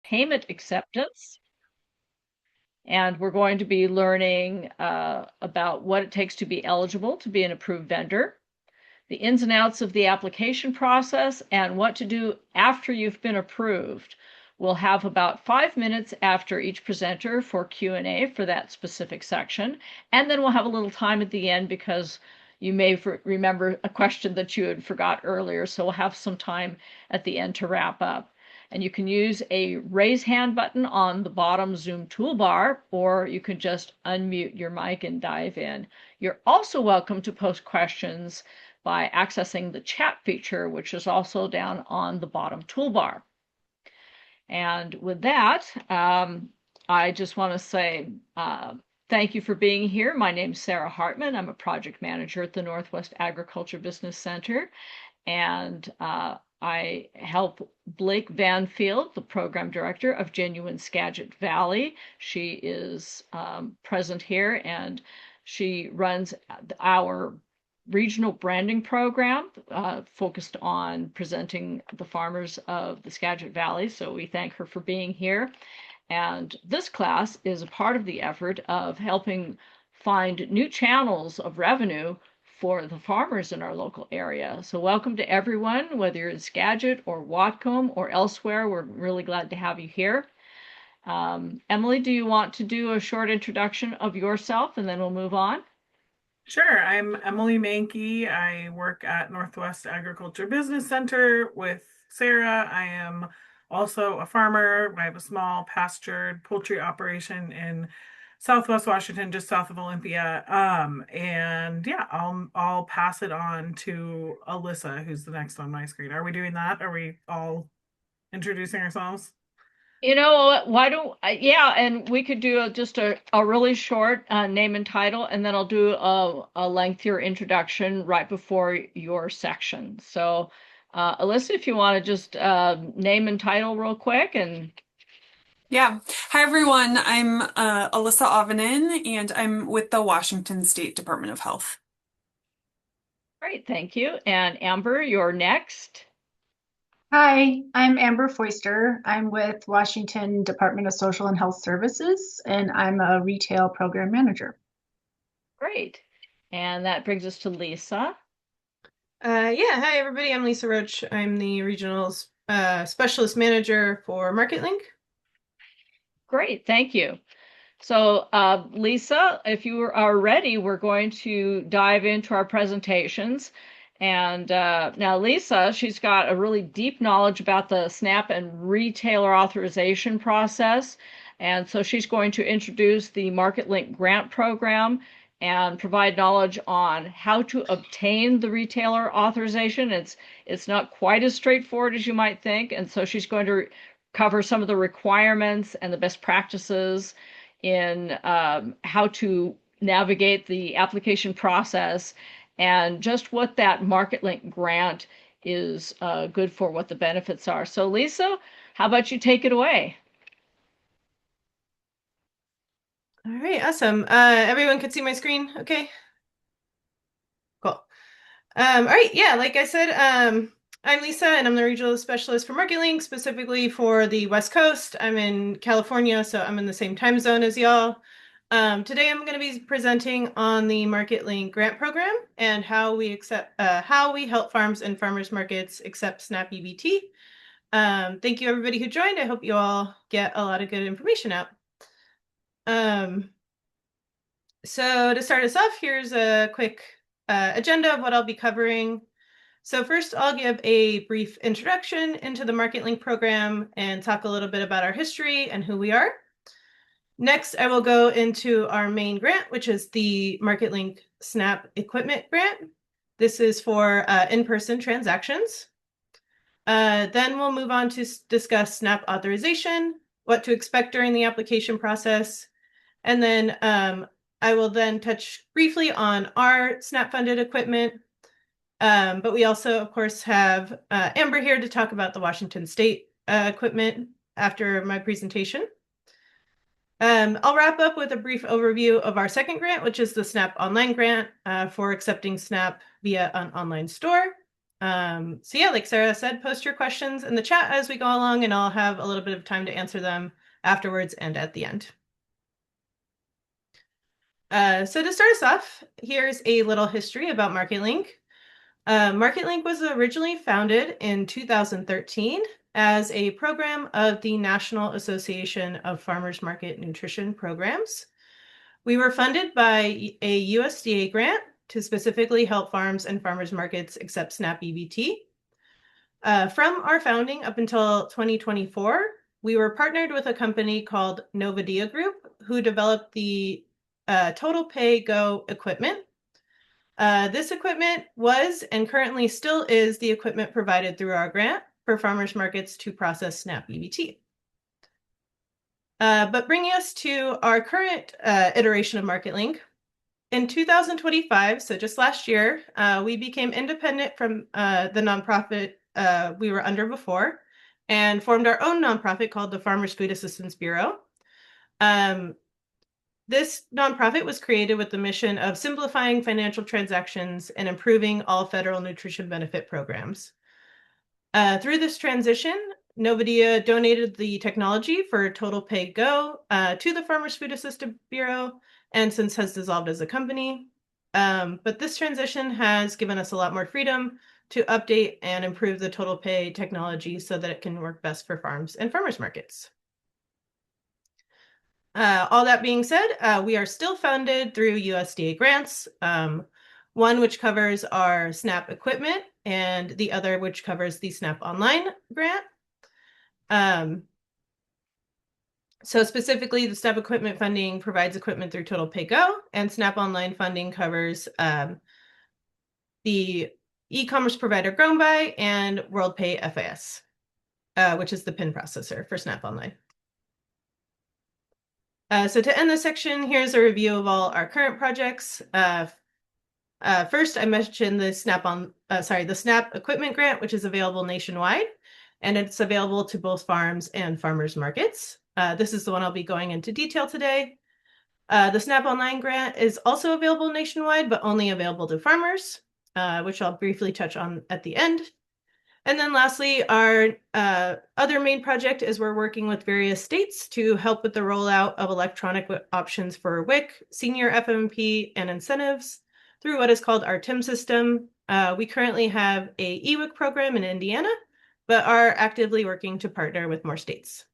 payment acceptance. And we're going to be learning about what it takes to be eligible to be an approved vendor, the ins and outs of the application process, and what to do after you've been approved. We'll have about 5 minutes after each presenter for Q&A for that specific section, and then we'll have a little time at the end because you may remember a question that you had forgot earlier, so we'll have some time at the end to wrap up. And you can use a raise hand button on the bottom Zoom toolbar, or you can just unmute your mic and dive in. You're also welcome to post questions by accessing the chat feature, which is also down on the bottom toolbar. And with that, I just want to say thank you for being here. My name is Sarah Hartman. I'm a project manager at the Northwest Agriculture Business Center, and I help Blake Banfield, the program director of Genuine Skagit Valley. She is present here, and she runs our regional branding program focused on presenting the farmers of the Skagit Valley. So we thank her for being here. And this class is a part of the effort of helping find new channels of revenue for the farmers in our local area. So welcome to everyone, whether you're in Skagit or Whatcom or elsewhere. We're really glad to have you here. Emily, do you want to do a short introduction of yourself and then we'll move on? Sure. I'm Emily Mankey. I work at Northwest Agriculture Business Center with Sarah. I am also a farmer. I have a small pastured poultry operation in Southwest Washington, just south of Olympia. And yeah, I'll pass it on to Alyssa, who's the next on my screen. Are we doing that? Are we all introducing ourselves? You know, why don't yeah, and we could do just a really short name and title, and then I'll do a lengthier introduction right before your section. So, Alyssa, if you want to just name and title real quick, and Yeah. Hi, everyone. I'm Alyssa Ovanen, and I'm with the Washington State Department of Health. great, thank you. And Amber, you're next. Hi, I'm Amber Foister. I'm with Washington Department of Social and Health Services, and I'm a retail program manager. Great. And that brings us to Lisa. Yeah, hi everybody. I'm Lisa Roach. I'm the regional specialist manager for MarketLink. Great, thank you. So, Lisa, if you are ready, we're going to dive into our presentations. And now Lisa, she's got a really deep knowledge about the SNAP and retailer authorization process. And so she's going to introduce the MarketLink grant program and provide knowledge on how to obtain the retailer authorization. It's not quite as straightforward as you might think. And so she's going to cover some of the requirements and the best practices in how to navigate the application process and just what that MarketLink grant is good for, what the benefits are. So Lisa, how about you take it away? All right, awesome. Everyone could see my screen, okay? Cool. All right, yeah, like I said, I'm Lisa and I'm the regional specialist for MarketLink, specifically for the West Coast. I'm in California, so I'm in the same time zone as y'all. Today I'm going to be presenting on the MarketLink grant program and how we help farms and farmers markets accept SNAP EBT. Thank you everybody who joined. I hope you all get a lot of good information out. So to start us off, here's a quick agenda of what I'll be covering. So first, I'll give a brief introduction into the MarketLink program and talk a little bit about our history and who we are. Next, I will go into our main grant, which is the MarketLink SNAP Equipment Grant. This is for in-person transactions. Then we'll move on to discuss SNAP authorization, what to expect during the application process, and then I will then touch briefly on our SNAP-funded equipment. But we also, of course, have Amber here to talk about the Washington State equipment after my presentation. I'll wrap up with a brief overview of our second grant, which is the SNAP Online Grant for accepting SNAP via an online store. So yeah, like Sarah said, post your questions in the chat as we go along, and I'll have a little bit of time to answer them afterwards and at the end. So to start us off, here's a little history about MarketLink. MarketLink was originally founded in 2013 as a program of the National Association of Farmers Market Nutrition Programs. We were funded by a USDA grant to specifically help farms and farmers markets accept SNAP EBT. From our founding up until 2024, we were partnered with a company called Novadia Group, who developed the Total Pay Go equipment. This equipment was and currently still is the equipment provided through our grant for farmers markets to process SNAP EBT. But bringing us to our current iteration of MarketLink, in 2025, so just last year, we became independent from the nonprofit we were under before and formed our own nonprofit called the Farmers Food Assistance Bureau. This nonprofit was created with the mission of simplifying financial transactions and improving all federal nutrition benefit programs. Through this transition, Novadia donated the technology for Total Pay Go to the Farmers Food Assistance Bureau, and since has dissolved as a company. But this transition has given us a lot more freedom to update and improve the Total Pay technology so that it can work best for farms and farmers markets. All that being said, we are still funded through USDA grants, one which covers our SNAP equipment and the other which covers the SNAP Online grant. So specifically, the SNAP equipment funding provides equipment through Total Pay Go, and SNAP Online funding covers the e-commerce provider GrownBuy and WorldPay FIS, which is the PIN processor for SNAP Online. So to end this section, here's a review of all our current projects. First, I mentioned the SNAP equipment grant, which is available nationwide, and it's available to both farms and farmers markets. This is the one I'll be going into detail today. The SNAP Online grant is also available nationwide, but only available to farmers, which I'll briefly touch on at the end. And then lastly, our other main project is we're working with various states to help with the rollout of electronic options for WIC, senior FMP, and incentives through what is called our TIM system. We currently have a EWIC program in Indiana, but are actively working to partner with more states.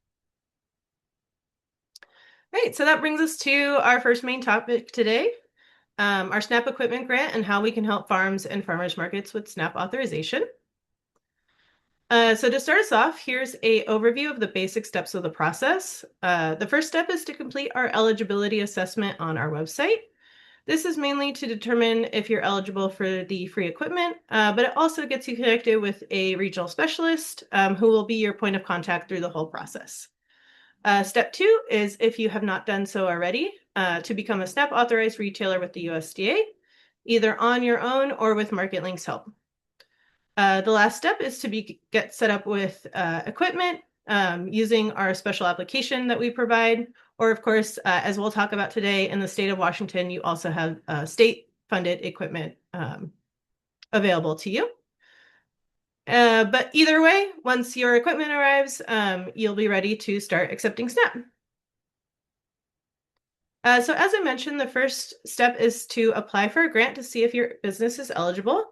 Right, so that brings us to our first main topic today, our SNAP equipment grant and how we can help farms and farmers markets with SNAP authorization. So to start us off, here's an overview of the basic steps of the process. The first step is to complete our eligibility assessment on our website. This is mainly to determine if you're eligible for the free equipment, but it also gets you connected with a regional specialist who will be your point of contact through the whole process. Step 2 is, if you have not done so already, to become a SNAP authorized retailer with the USDA, either on your own or with MarketLink's help. The last step is to get set up with equipment using our special application that we provide, or of course, as we'll talk about today, in the state of Washington, you also have state-funded equipment available to you. But either way, once your equipment arrives, you'll be ready to start accepting SNAP. So as I mentioned, the first step is to apply for a grant to see if your business is eligible.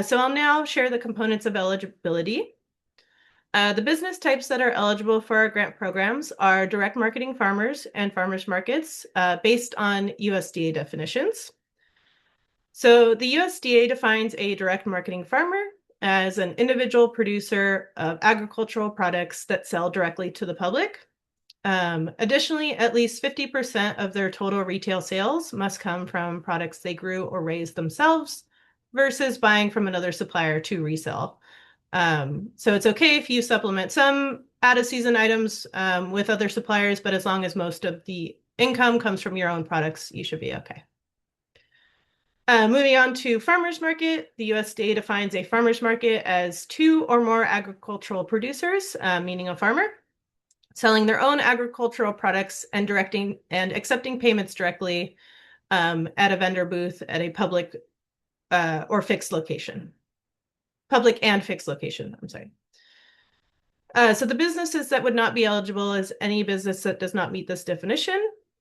So I'll now share the components of eligibility. The business types that are eligible for our grant programs are direct marketing farmers and farmers markets based on USDA definitions. So the USDA defines a direct marketing farmer as an individual producer of agricultural products that sell directly to the public. Additionally, at least 50% of their total retail sales must come from products they grew or raised themselves versus buying from another supplier to resell. So it's okay if you supplement some out-of-season items with other suppliers, but as long as most of the income comes from your own products, you should be okay. Moving on to farmers market, the USDA defines a farmers market as 2 or more agricultural producers, meaning a farmer, selling their own agricultural products and directing and accepting payments directly at a vendor booth at a public or fixed location. public and fixed location, I'm sorry. So the businesses that would not be eligible is any business that does not meet this definition,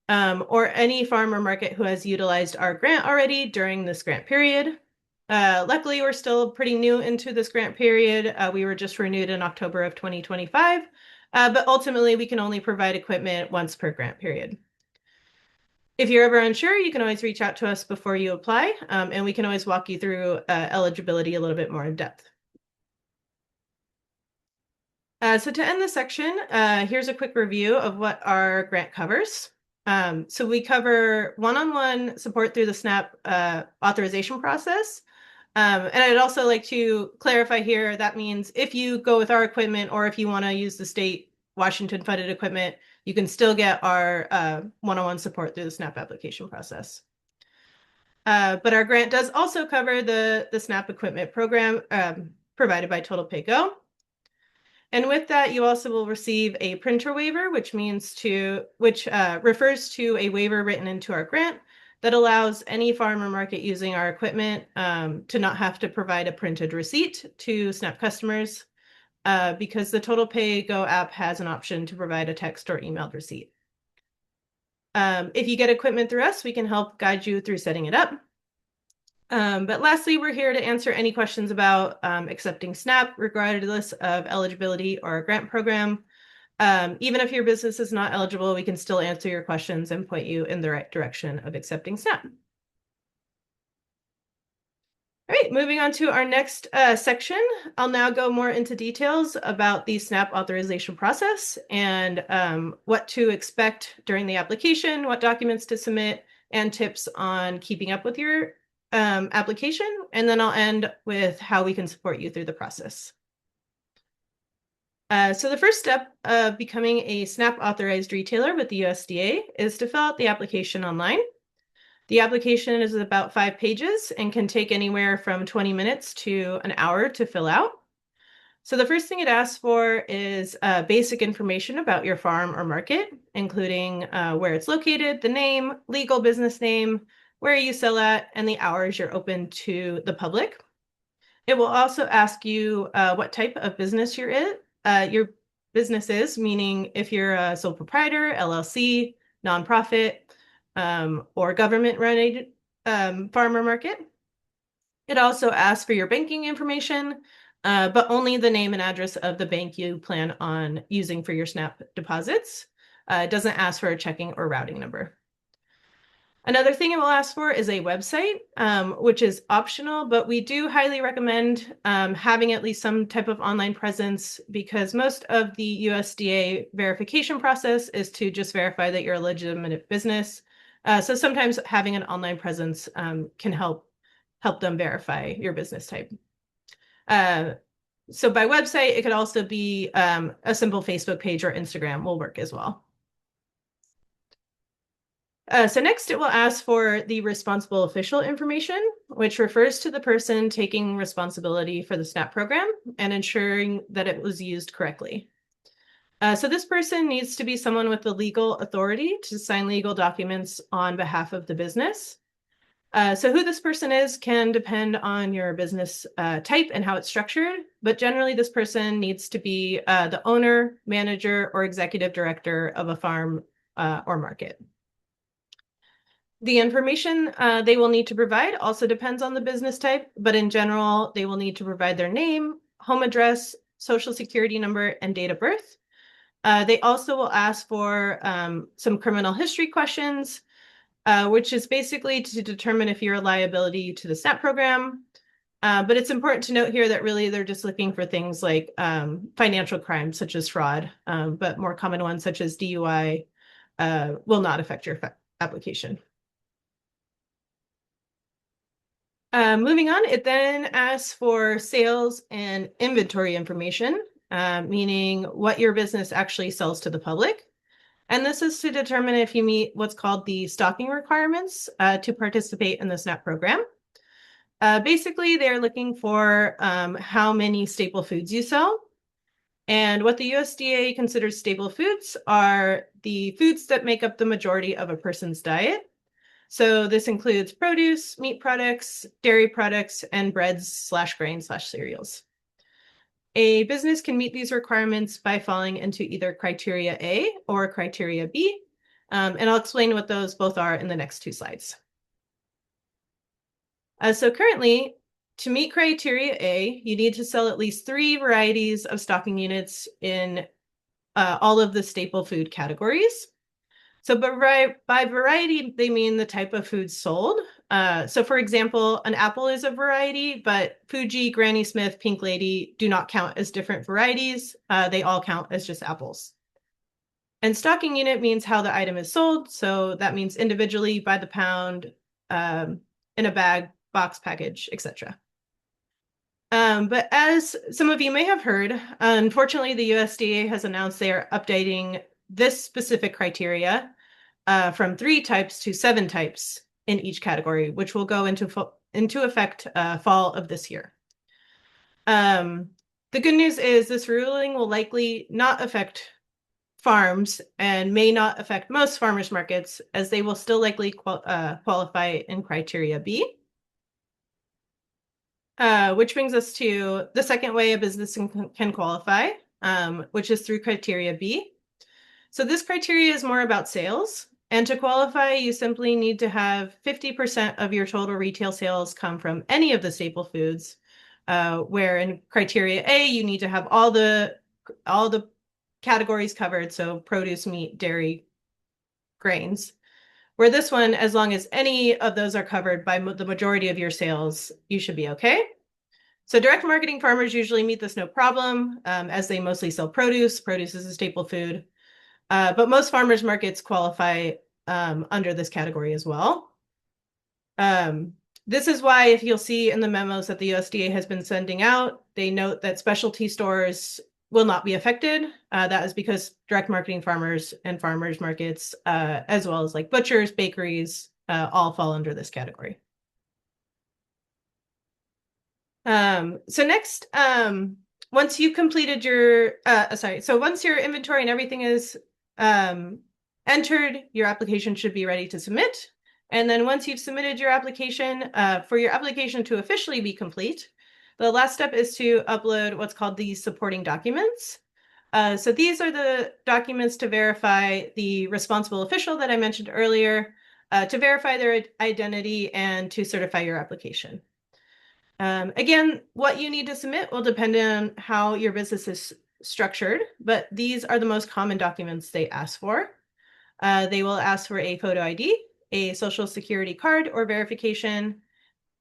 or any farm or market who has utilized our grant already during this grant period. Luckily, we're still pretty new into this grant period. We were just renewed in October of 2025, but ultimately we can only provide equipment once per grant period. If you're ever unsure, you can always reach out to us before you apply, and we can always walk you through eligibility a little bit more in depth. So to end this section, here's a quick review of what our grant covers. So we cover one-on-one support through the SNAP authorization process. And I'd also like to clarify here, that means if you go with our equipment or if you want to use the state Washington funded equipment, you can still get our one-on-one support through the SNAP application process. But our grant does also cover the SNAP equipment program provided by Total Pay Go. And with that, you also will receive a printer waiver, which refers to a waiver written into our grant that allows any farm or market using our equipment to not have to provide a printed receipt to SNAP customers because the Total Pay Go app has an option to provide a text or emailed receipt. If you get equipment through us, we can help guide you through setting it up. But lastly, we're here to answer any questions about accepting SNAP, regardless of eligibility or grant program. Even if your business is not eligible, we can still answer your questions and point you in the right direction of accepting SNAP. All right, moving on to our next section. I'll now go more into details about the SNAP authorization process and what to expect during the application, what documents to submit, and tips on keeping up with your application, and then I'll end with how we can support you through the process. So the first step of becoming a SNAP authorized retailer with the USDA is to fill out the application online. The application is about 5 pages and can take anywhere from 20 minutes to an hour to fill out. So the first thing it asks for is basic information about your farm or market, including where it's located, the name, legal business name, where you sell at, and the hours you're open to the public. It will also ask you what type of business your business is, meaning if you're a sole proprietor, LLC, nonprofit, or government-run farm or market. It also asks for your banking information, but only the name and address of the bank you plan on using for your SNAP deposits. It doesn't ask for a checking or routing number. Another thing it will ask for is a website, which is optional, but we do highly recommend having at least some type of online presence because most of the USDA verification process is to just verify that you're a legitimate business. So sometimes having an online presence can help them verify your business type. So by website, it could also be a simple Facebook page or Instagram will work as well. So next, it will ask for the responsible official information, which refers to the person taking responsibility for the SNAP program and ensuring that it was used correctly. So this person needs to be someone with the legal authority to sign legal documents on behalf of the business. So who this person is can depend on your business type and how it's structured, but generally this person needs to be the owner, manager, or executive director of a farm or market. The information they will need to provide also depends on the business type, but in general, they will need to provide their name, home address, social security number, and date of birth. They also will ask for some criminal history questions, which is basically to determine if you're a liability to the SNAP program. But it's important to note here that really they're just looking for things like financial crimes such as fraud, but more common ones such as DUI will not affect your application. Moving on, it then asks for sales and inventory information, meaning what your business actually sells to the public. And this is to determine if you meet what's called the stocking requirements to participate in the SNAP program. Basically, they're looking for how many staple foods you sell. And what the USDA considers staple foods are the foods that make up the majority of a person's diet. So this includes produce, meat products, dairy products, and breads/grains/cereals. A business can meet these requirements by falling into either criteria A or criteria B, and I'll explain what those both are in the next 2 slides. So currently, to meet criteria A, you need to sell at least 3 varieties of stocking units in all of the staple food categories. So by variety, they mean the type of food sold. So for example, an apple is a variety, but Fuji, Granny Smith, Pink Lady do not count as different varieties. They all count as just apples. And stocking unit means how the item is sold. So that means individually, by the pound, in a bag, box, package, etc. But as some of you may have heard, unfortunately, the USDA has announced they are updating this specific criteria from 3 types to 7 types in each category, which will go into effect fall of this year. The good news is this ruling will likely not affect farms and may not affect most farmers markets, as they will still likely qualify in criteria B. Which brings us to the second way a business can qualify, which is through criteria B. So this criteria is more about sales. And to qualify, you simply need to have 50% of your total retail sales come from any of the staple foods, where in criteria A, you need to have all the categories covered, so produce, meat, dairy, grains. Where this one, as long as any of those are covered by the majority of your sales, you should be okay. So direct marketing farmers usually meet this no problem, as they mostly sell produce. Produce is a staple food. But most farmers markets qualify under this category as well. This is why, if you'll see in the memos that the USDA has been sending out, they note that specialty stores will not be affected. That is because direct marketing farmers and farmers markets, as well as like butchers, bakeries, all fall under this category. So next, once you've completed your, once your inventory and everything is entered, your application should be ready to submit. And then once you've submitted your application, for your application to officially be complete, the last step is to upload what's called the supporting documents. So these are the documents to verify the responsible official that I mentioned earlier, to verify their identity and to certify your application. Again, what you need to submit will depend on how your business is structured, but these are the most common documents they ask for. They will ask for a photo ID, a social security card or verification,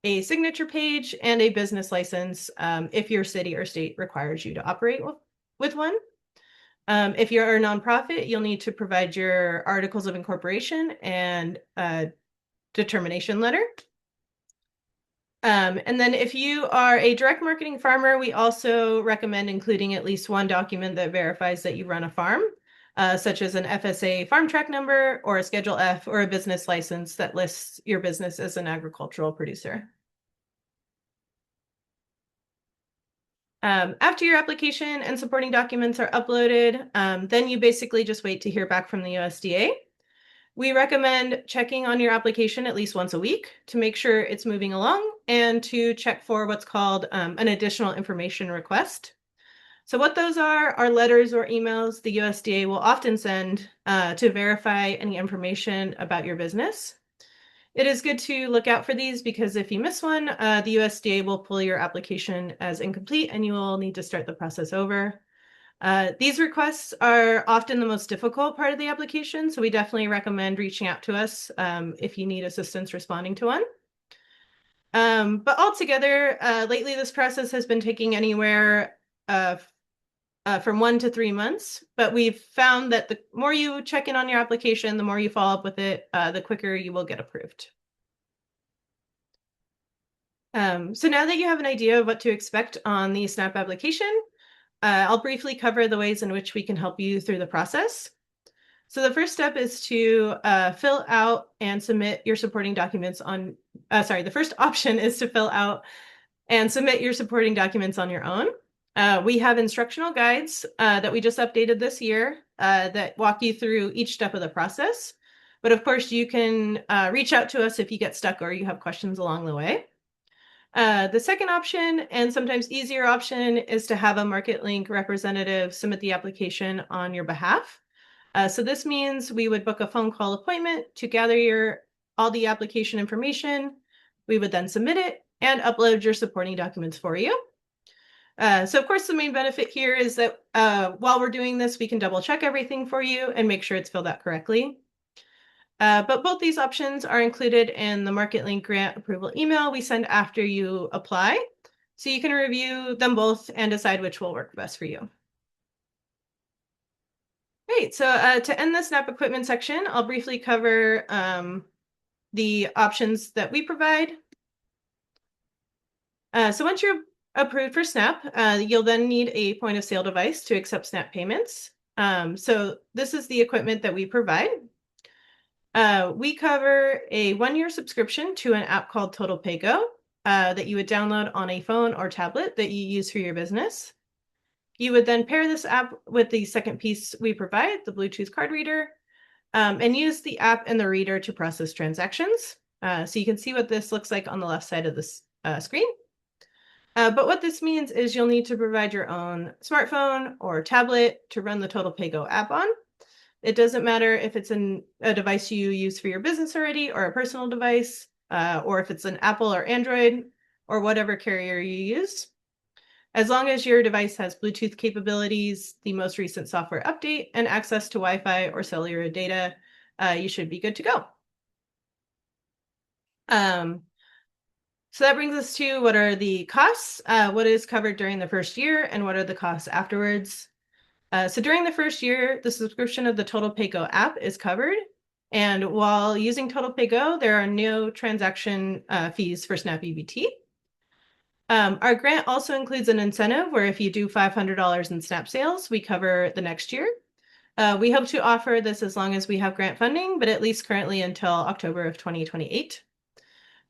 a signature page, and a business license if your city or state requires you to operate with one. If you're a nonprofit, you'll need to provide your articles of incorporation and a determination letter. And then if you are a direct marketing farmer, we also recommend including at least one document that verifies that you run a farm, such as an FSA farm track number or a Schedule F or a business license that lists your business as an agricultural producer. After your application and supporting documents are uploaded, then you basically just wait to hear back from the USDA. We recommend checking on your application at least once a week to make sure it's moving along and to check for what's called an additional information request. So what those are letters or emails the USDA will often send to verify any information about your business. It is good to look out for these because if you miss one, the USDA will pull your application as incomplete and you will need to start the process over. These requests are often the most difficult part of the application, so we definitely recommend reaching out to us if you need assistance responding to one. But altogether, lately this process has been taking anywhere from 1 to 3 months, but we've found that the more you check in on your application, the more you follow up with it, the quicker you will get approved. So now that you have an idea of what to expect on the SNAP application, I'll briefly cover the ways in which we can help you through the process. So the first step is to fill out and submit your supporting documents on, the first option is to fill out and submit your supporting documents on your own. We have instructional guides that we just updated this year that walk you through each step of the process. But of course, you can reach out to us if you get stuck or you have questions along the way. The second option, and sometimes easier option, is to have a MarketLink representative submit the application on your behalf. So this means we would book a phone call appointment to gather all the application information. We would then submit it and upload your supporting documents for you. So of course, the main benefit here is that while we're doing this, we can double check everything for you and make sure it's filled out correctly. But both these options are included in the MarketLink grant approval email we send after you apply. So you can review them both and decide which will work best for you. Great, so to end the SNAP equipment section, I'll briefly cover the options that we provide. So once you're approved for SNAP, you'll then need a point of sale device to accept SNAP payments. So this is the equipment that we provide. We cover a 1-year subscription to an app called Total Pay Go that you would download on a phone or tablet that you use for your business. You would then pair this app with the second piece we provide, the Bluetooth card reader, and use the app and the reader to process transactions. So you can see what this looks like on the left side of this screen. But what this means is you'll need to provide your own smartphone or tablet to run the Total Pay Go app on. It doesn't matter if it's a device you use for your business already or a personal device, or if it's an Apple or Android or whatever carrier you use. As long as your device has Bluetooth capabilities, the most recent software update, and access to Wi-Fi or cellular data, you should be good to go. So that brings us to what are the costs, what is covered during the first year, and what are the costs afterwards. So during the first year, the subscription of the Total Pay Go app is covered. And while using Total Pay Go, there are no transaction fees for SNAP EBT. Our grant also includes an incentive where if you do $500 in SNAP sales, we cover the next year. We hope to offer this as long as we have grant funding, but at least currently until October of 2028.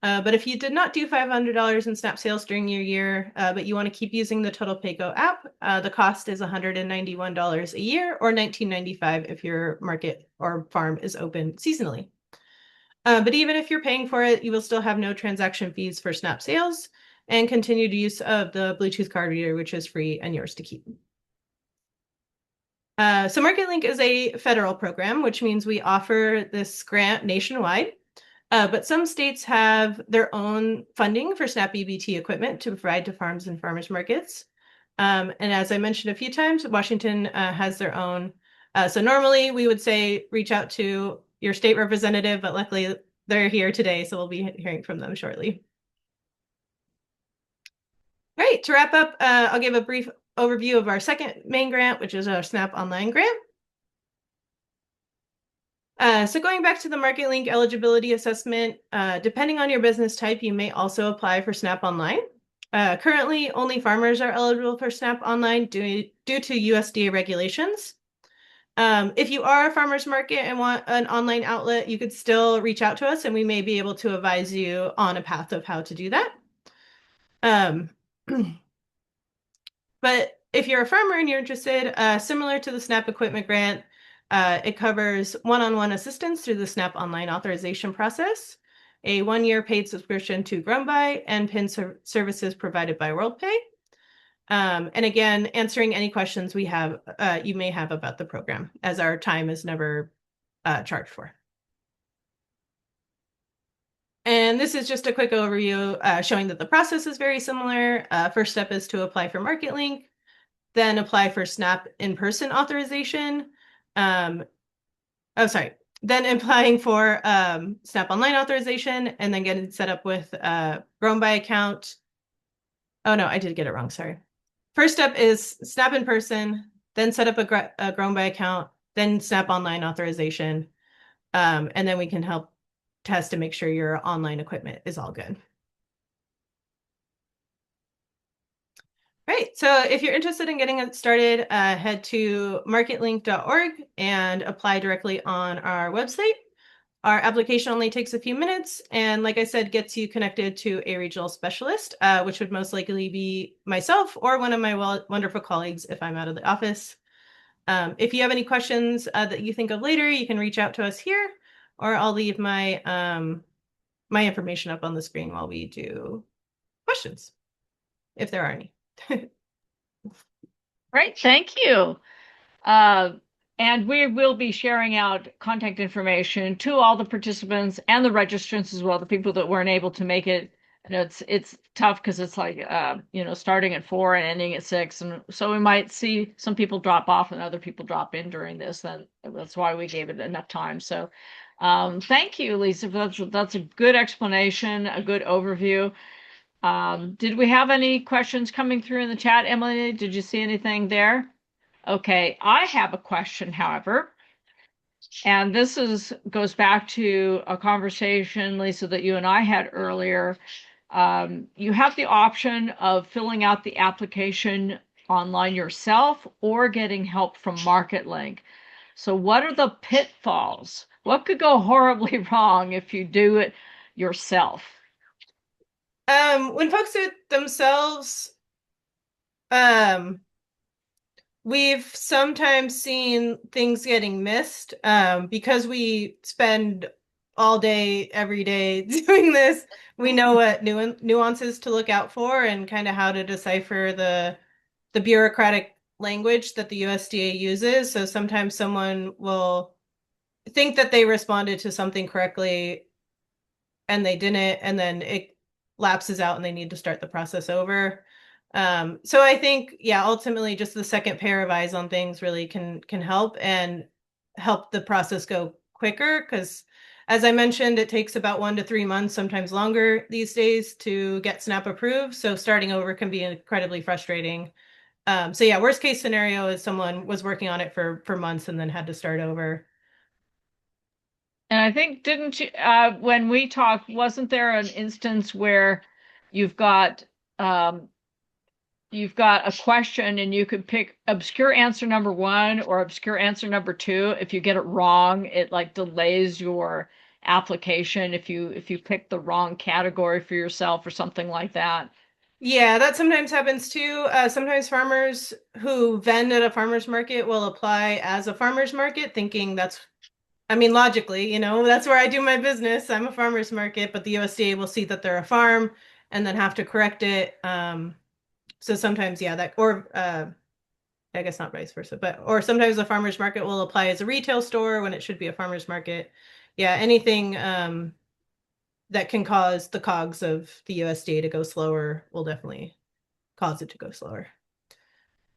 But if you did not do $500 in SNAP sales during your year, but you want to keep using the Total Pay Go app, the cost is $191 a year or $19.95 if your market or farm is open seasonally. But even if you're paying for it, you will still have no transaction fees for SNAP sales and continued use of the Bluetooth card reader, which is free and yours to keep. So MarketLink is a federal program, which means we offer this grant nationwide. But some states have their own funding for SNAP EBT equipment to provide to farms and farmers markets. And as I mentioned a few times, Washington has their own. So normally we would say reach out to your state representative, but luckily they're here today, so we'll be hearing from them shortly. Great, to wrap up, I'll give a brief overview of our second main grant, which is our SNAP Online grant. So going back to the MarketLink eligibility assessment, depending on your business type, you may also apply for SNAP Online. Currently, only farmers are eligible for SNAP Online due to USDA regulations. If you are a farmer's market and want an online outlet, you could still reach out to us and we may be able to advise you on a path of how to do that. But if you're a farmer and you're interested, similar to the SNAP equipment grant, it covers one-on-one assistance through the SNAP online authorization process, a 1-year paid subscription to GrownBuy, and PIN services provided by WorldPay. And again, answering any questions you may have about the program, as our time is never charged for. And this is just a quick overview showing that the process is very similar. First step is to apply for MarketLink, then apply for SNAP in-person authorization. Then applying for SNAP Online authorization, and then getting set up with a GrownBuy account. Oh no, I did get it wrong, sorry. First step is SNAP in person, then set up a GrownBuy account, then SNAP Online authorization, and then we can help test to make sure your online equipment is all good. Great. So if you're interested in getting it started, head to marketlink.org and apply directly on our website. Our application only takes a few minutes and, like I said, gets you connected to a regional specialist, which would most likely be myself or one of my wonderful colleagues if I'm out of the office. If you have any questions that you think of later, you can reach out to us here, or I'll leave my my information up on the screen while we do questions, if there are any. Great, thank you. And we will be sharing out contact information to all the participants and the registrants as well, the people that weren't able to make it. And it's tough because it's like starting at 4 and ending at 6, and so we might see some people drop off and other people drop in during this. Then that's why we gave it enough time. So thank you, Lisa. That's a good explanation, a good overview. Did we have any questions coming through in the chat, Emily? Did you see anything there? Okay, I have a question, however, and this goes back to a conversation, Lisa, that you and I had earlier. You have the option of filling out the application online yourself or getting help from MarketLink. So what are the pitfalls? What could go horribly wrong if you do it yourself? When folks do it themselves, we've sometimes seen things getting missed because we spend all day, every day doing this. We know what nuances to look out for and kind of how to decipher the bureaucratic language that the USDA uses. So sometimes someone will think that they responded to something correctly and they didn't, and then it lapses out and they need to start the process over. So I think, yeah, ultimately just the second pair of eyes on things really can help and help the process go quicker, because as I mentioned, it takes about 1 to 3 months, sometimes longer these days, to get SNAP approved. So starting over can be incredibly frustrating. So yeah, worst case scenario is someone was working on it for months and then had to start over. And I think, didn't you, when we talked, wasn't there an instance where you've got a question and you could pick obscure answer number 1 or obscure answer number 2. If you get it wrong, it like delays your application if you pick the wrong category for yourself or something like that. Yeah, that sometimes happens too. Sometimes farmers who vend at a farmer's market will apply as a farmer's market, thinking logically, that's where I do my business. I'm a farmer's market, but the USDA will see that they're a farm and then have to correct it. So sometimes, yeah, I guess not vice versa, or sometimes the farmer's market will apply as a retail store when it should be a farmer's market. Yeah, anything that can cause the cogs of the USDA to go slower will definitely cause it to go slower.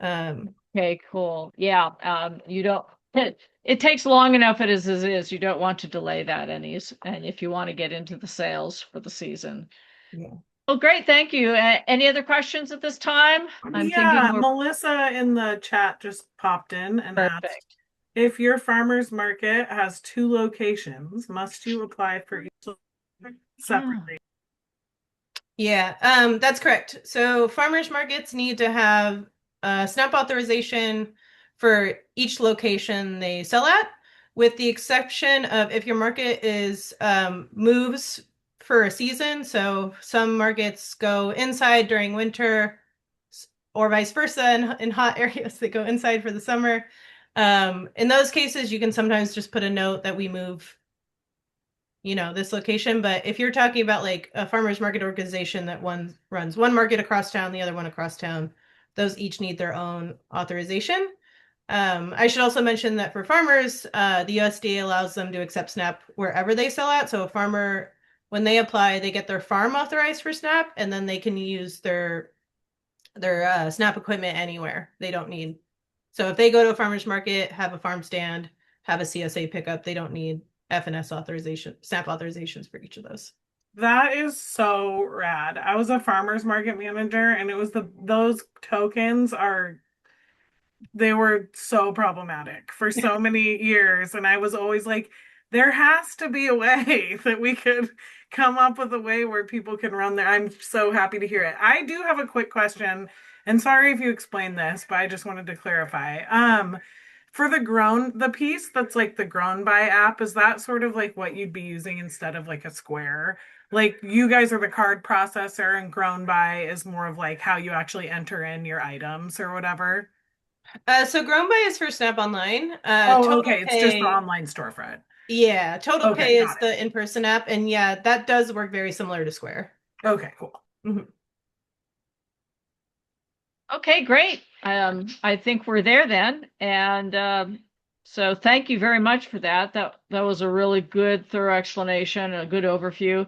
Okay, cool. Yeah, you don't. It takes long enough as it is. You don't want to delay that and if you want to get into the sales for the season. Yeah. Well, great. Thank you. Any other questions at this time? I'm Yeah, thinking Melissa in the chat just popped in and asked, perfect. if your farmer's market has 2 locations, must you apply for each separately? Yeah, that's correct. So farmers markets need to have a SNAP authorization for each location they sell at, with the exception of if your market is moves for a season. So some markets go inside during winter, or vice versa. In hot areas, they go inside for the summer. In those cases, you can sometimes just put a note that we move this location. But if you're talking about like a farmers market organization that runs one market across town, the other one across town, those each need their own authorization. I should also mention that for farmers, the USDA allows them to accept SNAP wherever they sell at. So a farmer, when they apply, they get their farm authorized for SNAP, and then they can use their SNAP equipment anywhere. They don't need. So if they go to a farmer's market, have a farm stand, have a CSA pickup, they don't need FNS authorization, SNAP authorizations for each of those. That is so rad. I was a farmer's market manager, and it was those tokens they were so problematic for so many years. And I was always like, there has to be a way that we could come up with a way where people can run there. I'm so happy to hear it. I do have a quick question, and sorry if you explained this, but I just wanted to clarify. For the piece that's like the Grown By app, is that sort of like what you'd be using instead of like a Square? Like you guys are the card processor and Grown By is more of like how you actually enter in your items or whatever? So GrownBuy is for Snap Online. Oh, okay. It's just the online storefront. Yeah, Total Okay, Pay is got it. the in-person app, and yeah, that does work very similar to Square. Okay, cool. Okay, great. I think we're there then. And so thank you very much for that. That was a really good, thorough explanation, a good overview.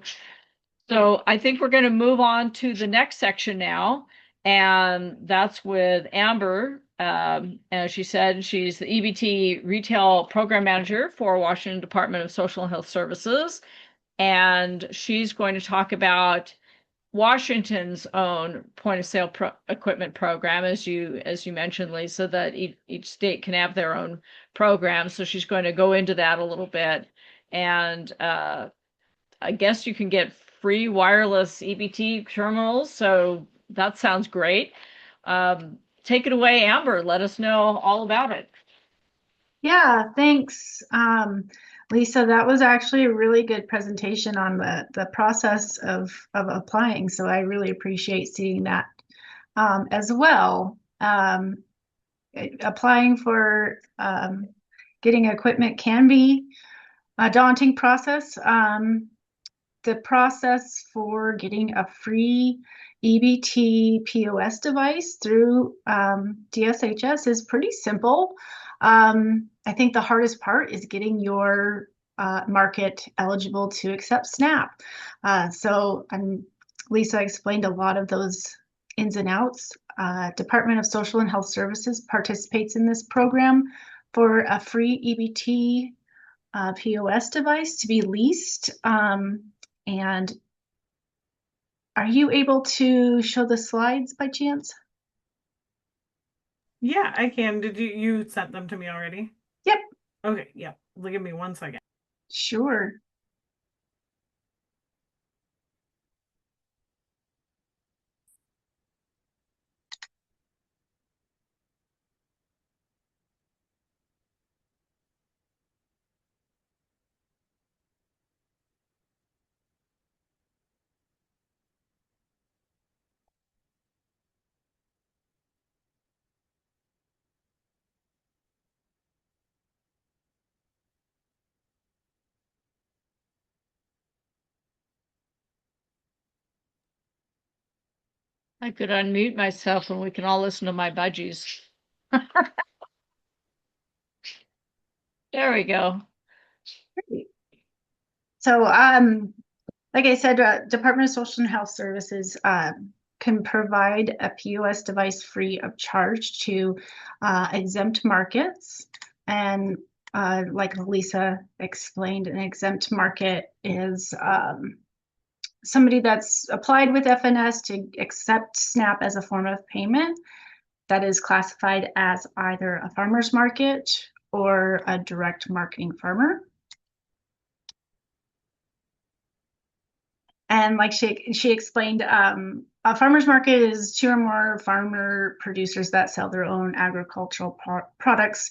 So I think we're going to move on to the next section now, and that's with Amber. As she said, she's the EBT Retail Program Manager for Washington Department of Social and Health Services, and she's going to talk about Washington's own point of sale equipment program, as you mentioned, Lisa, that each state can have their own program. So she's going to go into that a little bit, and I guess you can get free wireless EBT terminals. So that sounds great. Take it away, Amber. Let us know all about it. Yeah, thanks, Lisa. That was actually a really good presentation on the process of applying. So I really appreciate seeing that as well. Applying for getting equipment can be a daunting process. The process for getting a free EBT POS device through DSHS is pretty simple. I think the hardest part is getting your market eligible to accept SNAP. So Lisa explained a lot of those ins and outs. Department of Social and Health Services participates in this program for a free EBT POS device to be leased. And are you able to show the slides by chance? Yeah, I can. Did you sent them to me already? Yep. Okay, yeah. Give me 1 second. Sure. I could unmute myself and we can all listen to my budgies. There we go. Great. So, like I said, Department of Social and Health Services can provide a POS device free of charge to exempt markets. And like Lisa explained, an exempt market is somebody that's applied with FNS to accept SNAP as a form of payment that is classified as either a farmer's market or a direct marketing farmer. And like she explained, a farmer's market is 2 or more farmer producers that sell their own agricultural products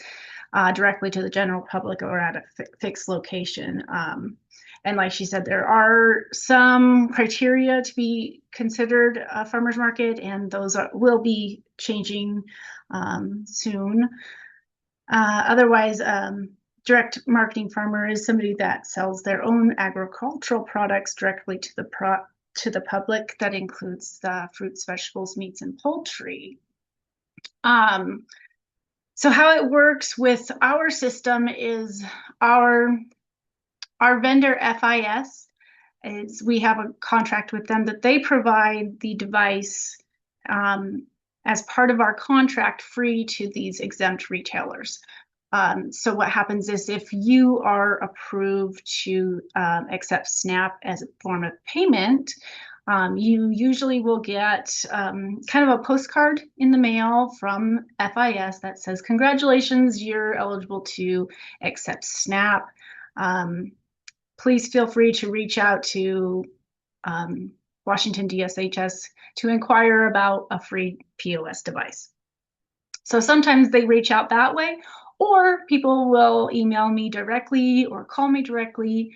directly to the general public or at a fixed location. And like she said, there are some criteria to be considered a farmer's market, and those will be changing soon. Otherwise, direct marketing farmer is somebody that sells their own agricultural products directly to the public. That includes fruits, vegetables, meats, and poultry. So how it works with our system is our vendor FIS is we have a contract with them that they provide the device as part of our contract free to these exempt retailers. So what happens is if you are approved to accept SNAP as a form of payment, you usually will get kind of a postcard in the mail from FIS that says, congratulations, you're eligible to accept SNAP. Please feel free to reach out to Washington DSHS to inquire about a free POS device. So sometimes they reach out that way, or people will email me directly or call me directly,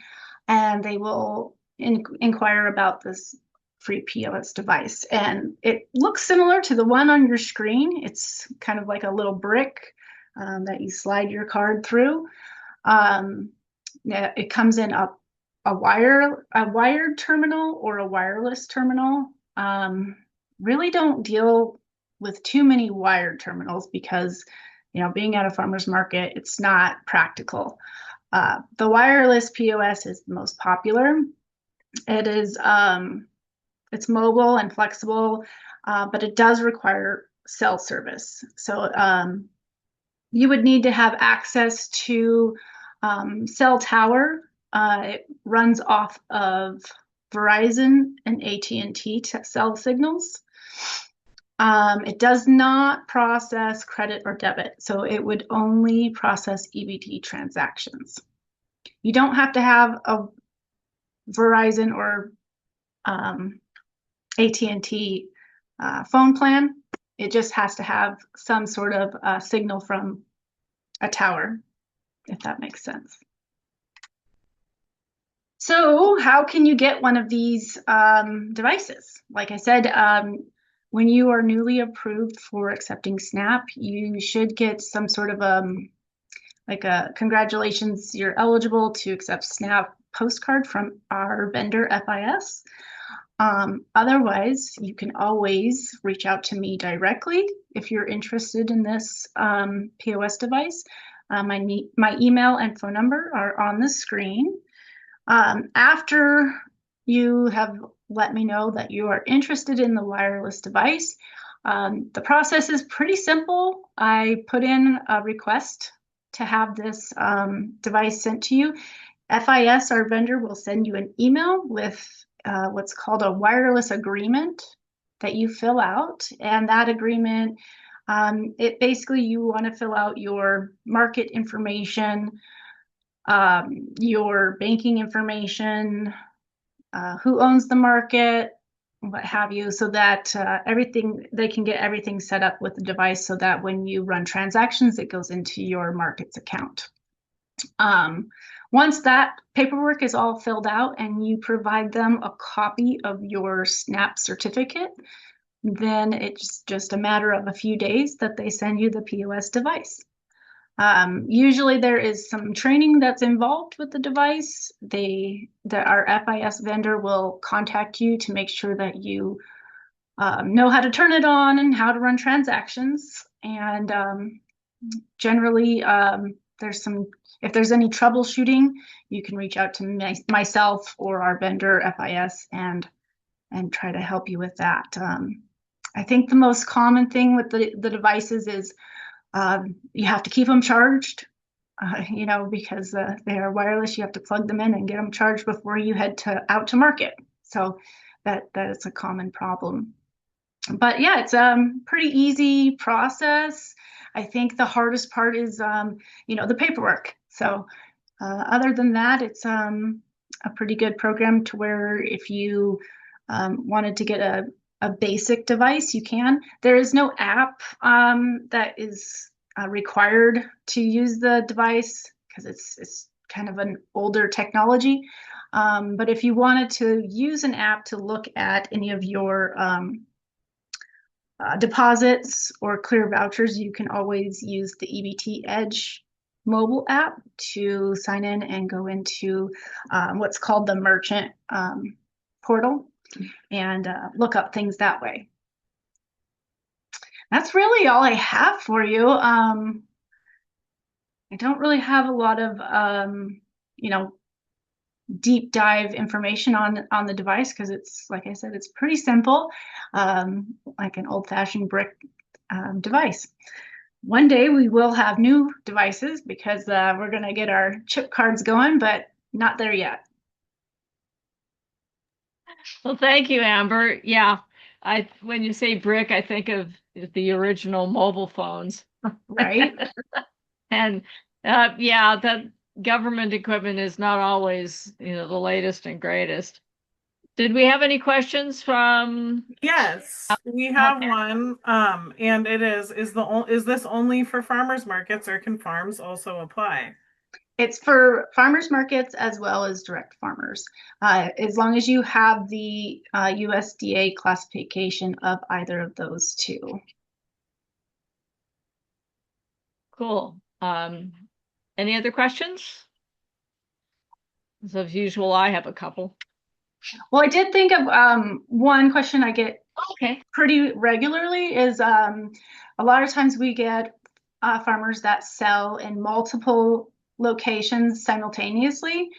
and they will inquire about this free POS device. And it looks similar to the one on your screen. It's kind of like a little brick that you slide your card through. It comes in a wired terminal or a wireless terminal. Really don't deal with too many wired terminals because, being at a farmer's market, it's not practical. The wireless POS is the most popular. It is, it's mobile and flexible, but it does require cell service. So you would need to have access to cell tower. It runs off of Verizon and AT&T cell signals. It does not process credit or debit, so it would only process EBT transactions. You don't have to have a Verizon or AT&T phone plan. It just has to have some sort of signal from a tower, if that makes sense. So how can you get one of these devices? Like I said, when you are newly approved for accepting SNAP, you should get some sort of like a congratulations, you're eligible to accept SNAP postcard from our vendor FIS. Otherwise, you can always reach out to me directly if you're interested in this POS device. My email and phone number are on the screen. After you have let me know that you are interested in the wireless device, the process is pretty simple. I put in a request to have this device sent to you. FIS, our vendor, will send you an email with what's called a wireless agreement that you fill out. And that agreement, it basically, you want to fill out your market information, your banking information, who owns the market, what have you, so that they can get everything set up with the device so that when you run transactions, it goes into your markets account. Once that paperwork is all filled out and you provide them a copy of your SNAP certificate, then it's just a matter of a few days that they send you the POS device. Usually there is some training that's involved with the device. Our FIS vendor will contact you to make sure that you know how to turn it on and how to run transactions. And generally, if there's any troubleshooting, you can reach out to myself or our vendor FIS and try to help you with that. I think the most common thing with the devices is you have to keep them charged, because they are wireless. You have to plug them in and get them charged before you head out to market. So that is a common problem. But yeah, it's a pretty easy process. I think the hardest part is, the paperwork. So other than that, it's a pretty good program to where if you wanted to get a basic device, you can. There is no app that is required to use the device because it's kind of an older technology. But if you wanted to use an app to look at any of your deposits or clear vouchers, you can always use the EBT Edge mobile app to sign in and go into what's called the merchant portal and look up things that way. That's really all I have for you. I don't really have a lot of, deep dive information on the device because it's, like I said, it's pretty simple, like an old-fashioned brick device. One day we will have new devices because we're going to get our chip cards going, but not there yet. Well, thank you, Amber. Yeah, when you say brick, I think of the original mobile phones. Right. And yeah, that government equipment is not always, the latest and greatest. Did we have any questions from? Yes, we have one. And it is this only for farmers markets or can farms also apply? It's for farmers markets as well as direct farmers, as long as you have the USDA classification of either of those two. Cool. Any other questions? As usual, I have a couple. Well, I did think of one question I get Okay. pretty regularly is a lot of times we get farmers that sell in multiple locations simultaneously.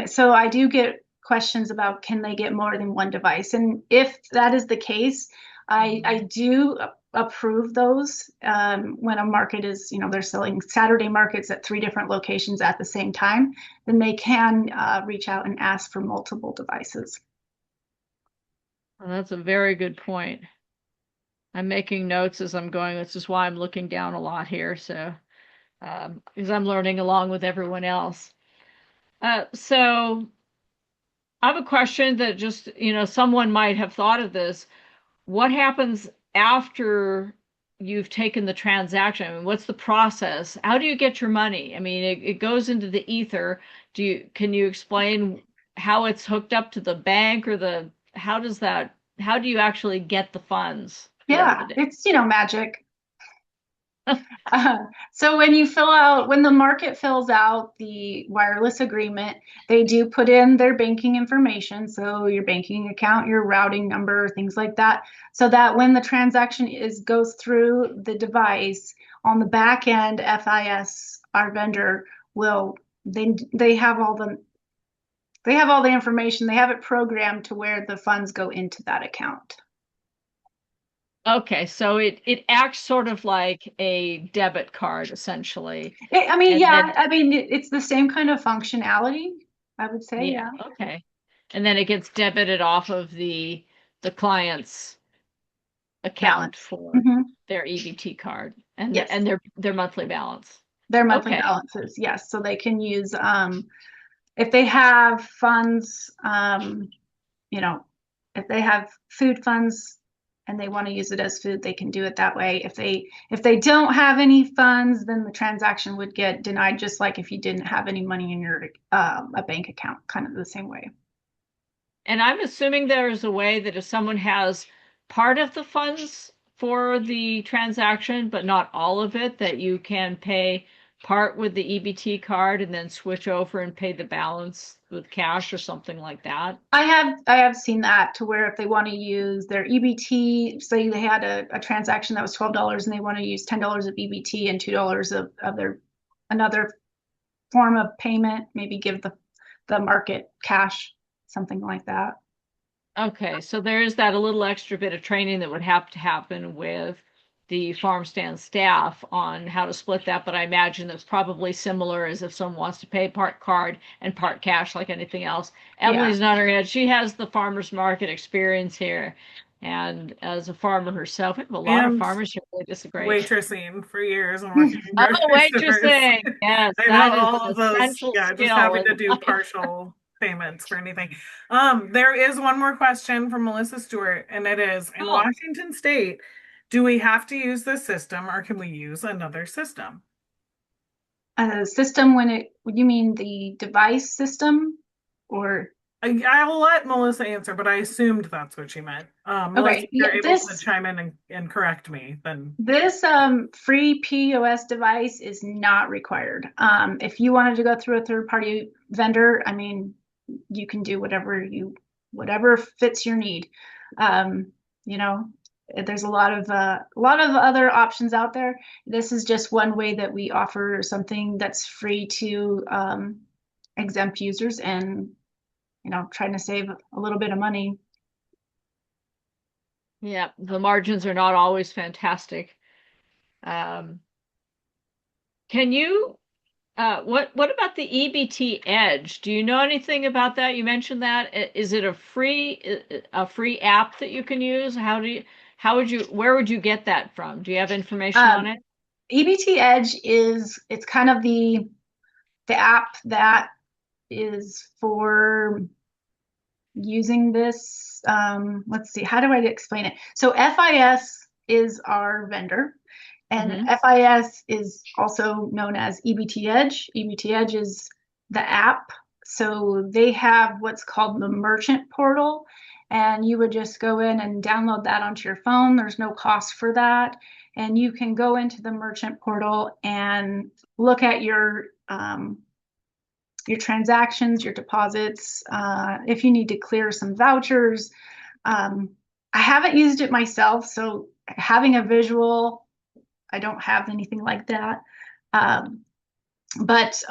So I do get questions about can they get more than one device? And if that is the case, I do approve those when a market is, they're selling Saturday markets at 3 different locations at the same time, then they can reach out and ask for multiple devices. Well, that's a very good point. I'm making notes as I'm going. This is why I'm looking down a lot here. So, because I'm learning along with everyone else. So I have a question that just, someone might have thought of this. What happens after you've taken the transaction? I mean, what's the process? How do you get your money? I mean, it goes into the ether. Can you explain how it's hooked up to the bank or how do you actually get the funds? Yeah, it's, magic. So when the market fills out the wireless agreement, they do put in their banking information. So your banking account, your routing number, things like that. So that when the transaction goes through the device on the back end, FIS, our vendor they have all the information. They have it programmed to where the funds go into that account. Okay, so it acts sort of like a debit card, essentially. It's the same kind of functionality, I would say. Yeah. Okay. And then it gets debited off of the client's account for their EBT card and yes. and their monthly balance. Their monthly balances, yes. So they can use if they have funds, if they have food funds and they want to use it as food, they can do it that way. If they don't have any funds, then the transaction would get denied, just like if you didn't have any money in your a bank account, kind of the same way. And I'm assuming there's a way that if someone has part of the funds for the transaction, but not all of it, that you can pay part with the EBT card and then switch over and pay the balance with cash or something like that. I have seen that, to where if they want to use their EBT, say they had a transaction that was $12 and they want to use $10 of EBT and $2 of their another form of payment, maybe give the market cash, something like that. Okay, so there is that a little extra bit of training that would have to happen with the farm stand staff on how to split that, but I imagine that's probably similar as if someone wants to pay part card and part cash like anything else. Emily's not her head. She has the farmer's market experience here. And as a farmer herself, we have a lot of farmers here. They disagree. Waitressing for years and working in waitressing. Yes, I that know is all an of those. essential Yeah, skill. just having to do partial payments for anything. There is one more question from Melissa Stewart, and it is, in Washington State, do we have to use this system or can we use another system? System you mean the device system, or? I will let Melissa answer, but I assumed that's what she meant. Melissa, if you're able to chime in and correct me, then. This free POS device is not required. If you wanted to go through a third-party vendor, I mean, you can do whatever fits your need. There's a lot of other options out there. This is just one way that we offer something that's free to exempt users and, trying to save a little bit of money. Yeah, the margins are not always fantastic. Can you what about the EBT Edge? Do you know anything about that? You mentioned that. Is it a free app that you can use? Where would you get that from? Do you have information on it? EBT Edge it's kind of the app that is for using this. Let's see, how do I explain it? So FIS is our vendor, And Mhm. FIS is also known as EBT Edge. EBT Edge is the app. So they have what's called the merchant portal, and you would just go in and download that onto your phone. There's no cost for that. And you can go into the merchant portal and look at your transactions, your deposits, if you need to clear some vouchers. I haven't used it myself, so having a visual, I don't have anything like that. Um, but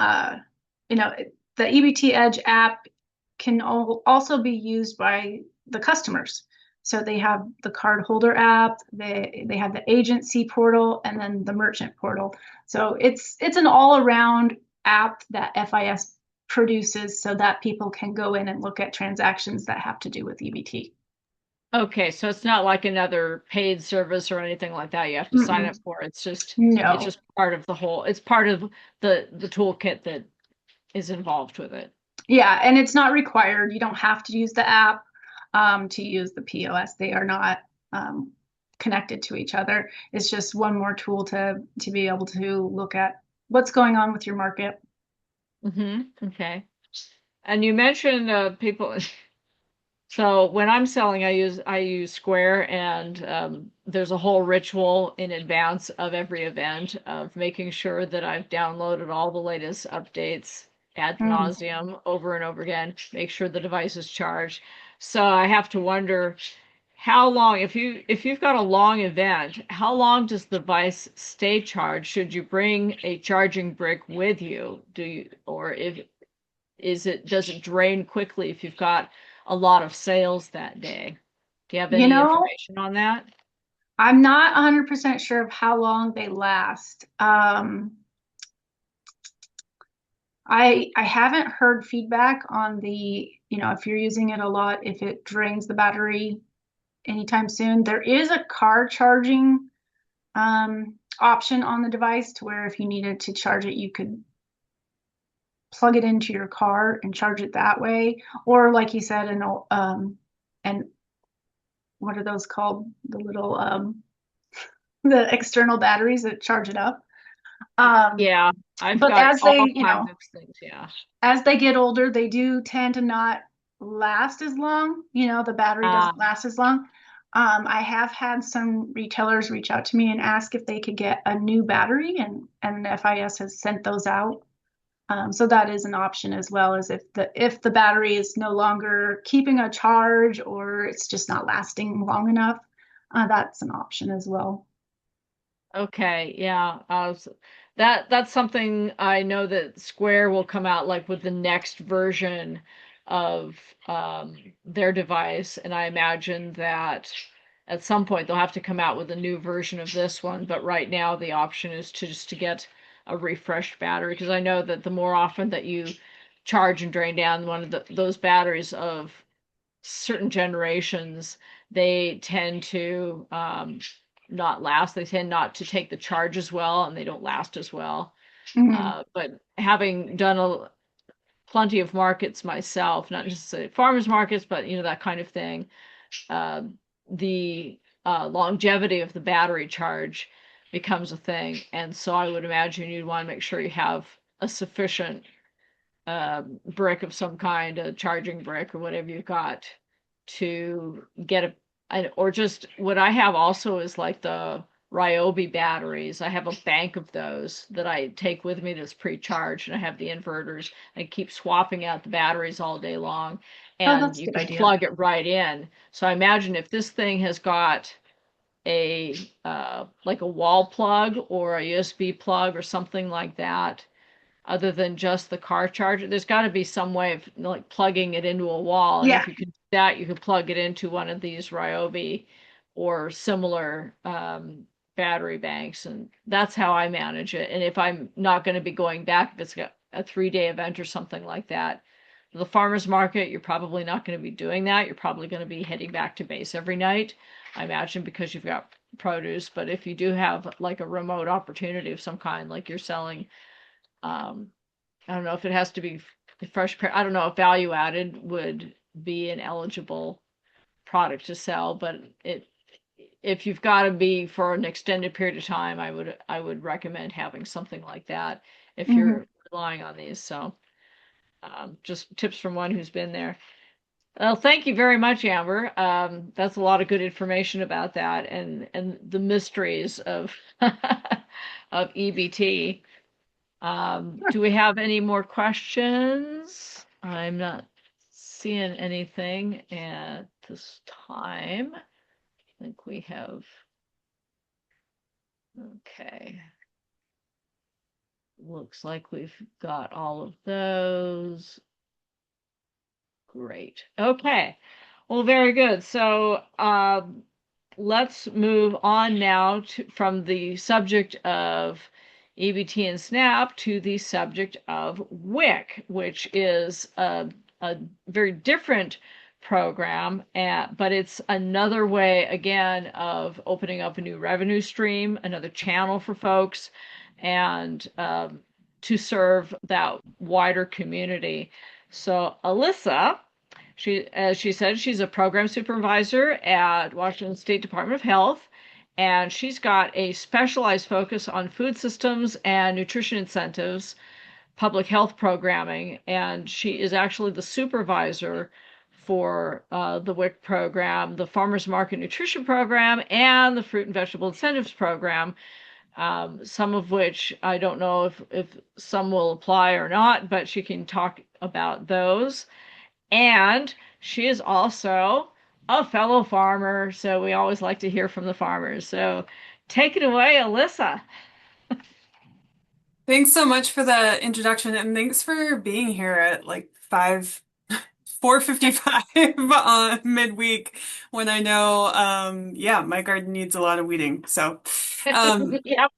you know, the EBT Edge app can also be used by the customers. So they have the card holder app, they have the agency portal, and then the merchant portal. So it's an all-around app that FIS produces so that people can go in and look at transactions that have to do with EBT. Okay, so it's not like another paid service or anything like that you have to sign Mm-mm. up for. It's No. just part of the whole, it's part of the toolkit that is involved with it. Yeah, and it's not required. You don't have to use the app to use the POS. They are not connected to each other. It's just one more tool to be able to look at what's going on with your market. Okay. And you mentioned people. So when I'm selling, I use Square, and there's a whole ritual in advance of every event of making sure that I've downloaded all the latest updates ad Mm. nauseum over and over again, make sure the device is charged. So I have to wonder how long, if you've got a long event, how long does the device stay charged? Should you bring a charging brick with you? Do you, or if does it drain quickly if you've got a lot of sales that day? Do you have You any know, information on that? I'm not 100% sure of how long they last. I haven't heard feedback on if you're using it a lot, if it drains the battery anytime soon. There is a car charging option on the device to where if you needed to charge it, you could plug it into your car and charge it that way. Or like you said, and what are those called? The little the external batteries that charge it up. Yeah, I've But got all kinds of things. Yeah. as they get older, they do tend to not last as long. The battery Uh, doesn't last as long. I have had some retailers reach out to me and ask if they could get a new battery, and FIS has sent those out. So that is an option, as well as if the battery is no longer keeping a charge or it's just not lasting long enough, that's an option as well. okay, yeah. That's something I know that Square will come out like with the next version of their device, and I imagine that at some point they'll have to come out with a new version of this one. But right now the option is to get a refreshed battery, because I know that the more often that you charge and drain down one of those batteries of certain generations, they tend to not last. They tend not to take the charge as well, and they don't last as well. Mhm. But having done plenty of markets myself, not just farmers markets, but that kind of thing, uh, the longevity of the battery charge becomes a thing. And so I would imagine you'd want to make sure you have a sufficient brick of some kind, a charging brick or whatever you've got, to get or just what I have also is like the Ryobi batteries. I have a bank of those that I take with me that's pre-charged, and I have the inverters. I keep swapping out the batteries all day long, Oh, and that's a you good can idea. plug it right in. So I imagine if this thing has got a like a wall plug or a USB plug or something like that, other than just the car charger. There's got to be some way of like plugging it into a wall. And Yeah. if you could do that, you could plug it into one of these Ryobi or similar battery banks. And that's how I manage it. And if I'm not going to be going back, if it's got a 3-day event or something like that, the farmer's market, you're probably not going to be doing that. You're probably going to be heading back to base every night, I imagine, because you've got produce. But if you do have like a remote opportunity of some kind, like you're selling, I don't know if it has to be fresh. I don't know if value added would be an eligible product to sell, but if you've got to be for an extended period of time, I would recommend having something like that if you're relying on these. So just tips from one who's been there. Well, thank you very much, Amber. That's a lot of good information about that and the mysteries of of EBT. Do we have any more questions? I'm not seeing anything at this time. I think we have. Okay. Looks like we've got all of those. Great. Okay. Well, very good. So let's move on now from the subject of EBT and SNAP to the subject of WIC, which is a very different program, but it's another way, again, of opening up a new revenue stream, another channel for folks, and to serve that wider community. So Alyssa, as she said, she's a program supervisor at Washington State Department of Health, and she's got a specialized focus on food systems and nutrition incentives, public health programming, and she is actually the supervisor for the WIC program, the Farmers Market Nutrition Program, and the Fruit and Vegetable Incentives Program, some of which I don't know if some will apply or not, but she can talk about those. And she is also a fellow farmer, so we always like to hear from the farmers. So take it away, Alyssa. Thanks so much for the introduction, and thanks for being here at like 4:55 on midweek when I know, yeah, my garden needs a lot of weeding. So, Yep.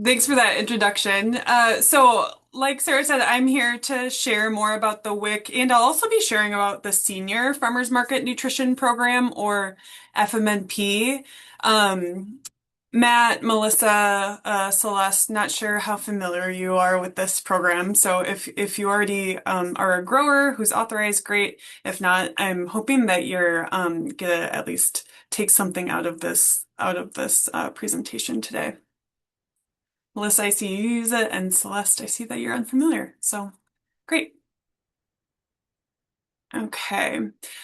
thanks for that introduction. So, like Sarah said, I'm here to share more about the WIC, and I'll also be sharing about the Senior Farmers Market Nutrition Program, or FMNP. Matt, Melissa, Celeste, not sure how familiar you are with this program. So if you already are a grower who's authorized, great. If not, I'm hoping that you're gonna at least take something out of this presentation today. Melissa, I see you use it, and Celeste, I see that you're unfamiliar. So great. Okay,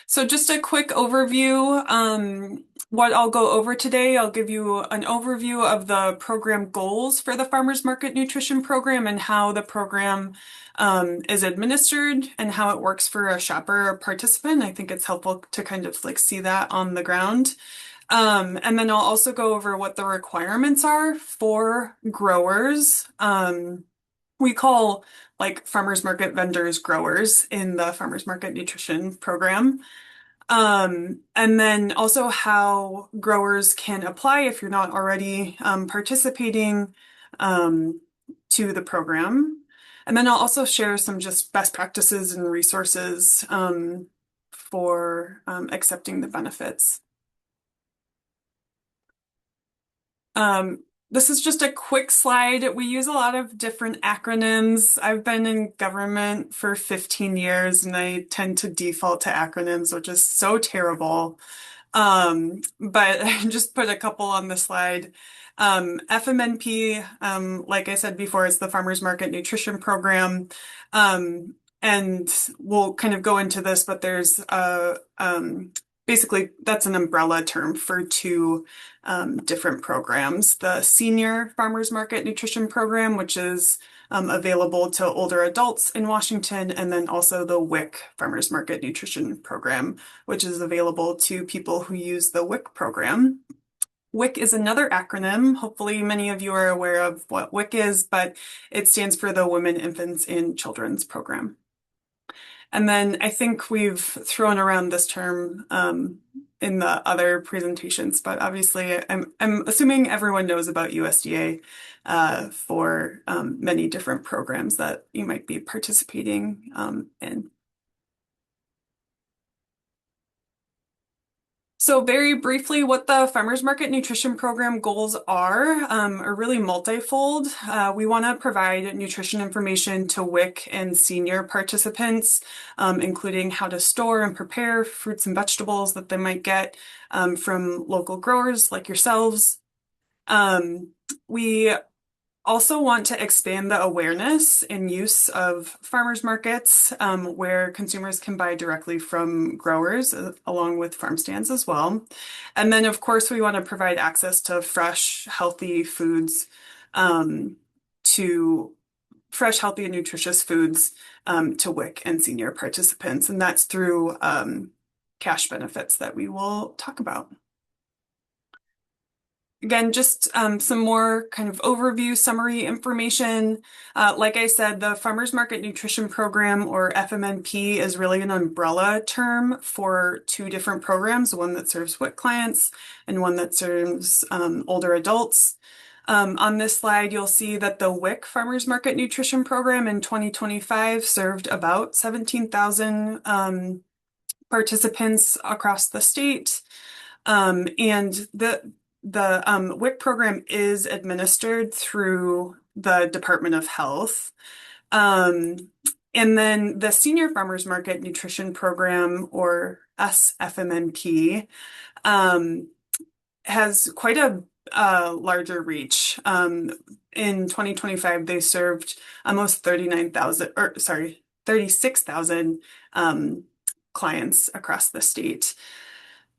so just a quick overview. What I'll go over today, I'll give you an overview of the program goals for the Farmers Market Nutrition Program and how the program is administered and how it works for a shopper or participant. I think it's helpful to kind of like see that on the ground. And then I'll also go over what the requirements are for growers. We call like farmers market vendors growers in the Farmers Market Nutrition Program. And then also how growers can apply if you're not already participating to the program. And then I'll also share some just best practices and resources for accepting the benefits. This is just a quick slide. We use a lot of different acronyms. I've been in government for 15 years and I tend to default to acronyms, which is so terrible. But I just put a couple on the slide. FMNP, like I said before, is the Farmers Market Nutrition Program. And we'll kind of go into this, but there's basically, that's an umbrella term for two different programs. The Senior Farmers Market Nutrition Program, which is available to older adults in Washington, and then also the WIC Farmers Market Nutrition Program, which is available to people who use the WIC program. WIC is another acronym. Hopefully many of you are aware of what WIC is, but it stands for the Women, Infants, and Children's Program. And then I think we've thrown around this term in the other presentations, but obviously I'm assuming everyone knows about USDA for many different programs that you might be participating in. So very briefly, what the Farmers Market Nutrition Program goals are really multifold. We want to provide nutrition information to WIC and senior participants, including how to store and prepare fruits and vegetables that they might get from local growers like yourselves. We also want to expand the awareness and use of farmers markets where consumers can buy directly from growers along with farm stands as well. And then, of course, we want to provide access to fresh, healthy foods, fresh, healthy, and nutritious foods to WIC and senior participants. And that's through cash benefits that we will talk about. Again, just some more kind of overview summary information. Like I said, the Farmers Market Nutrition Program, or FMNP, is really an umbrella term for two different programs, one that serves WIC clients and one that serves older adults. On this slide, you'll see that the WIC Farmers Market Nutrition Program in 2025 served about 17,000 participants across the state. And the WIC program is administered through the Department of Health. And then the Senior Farmers Market Nutrition Program, or SFMNP, has quite a larger reach. In 2025, they served almost 36,000 clients across the state.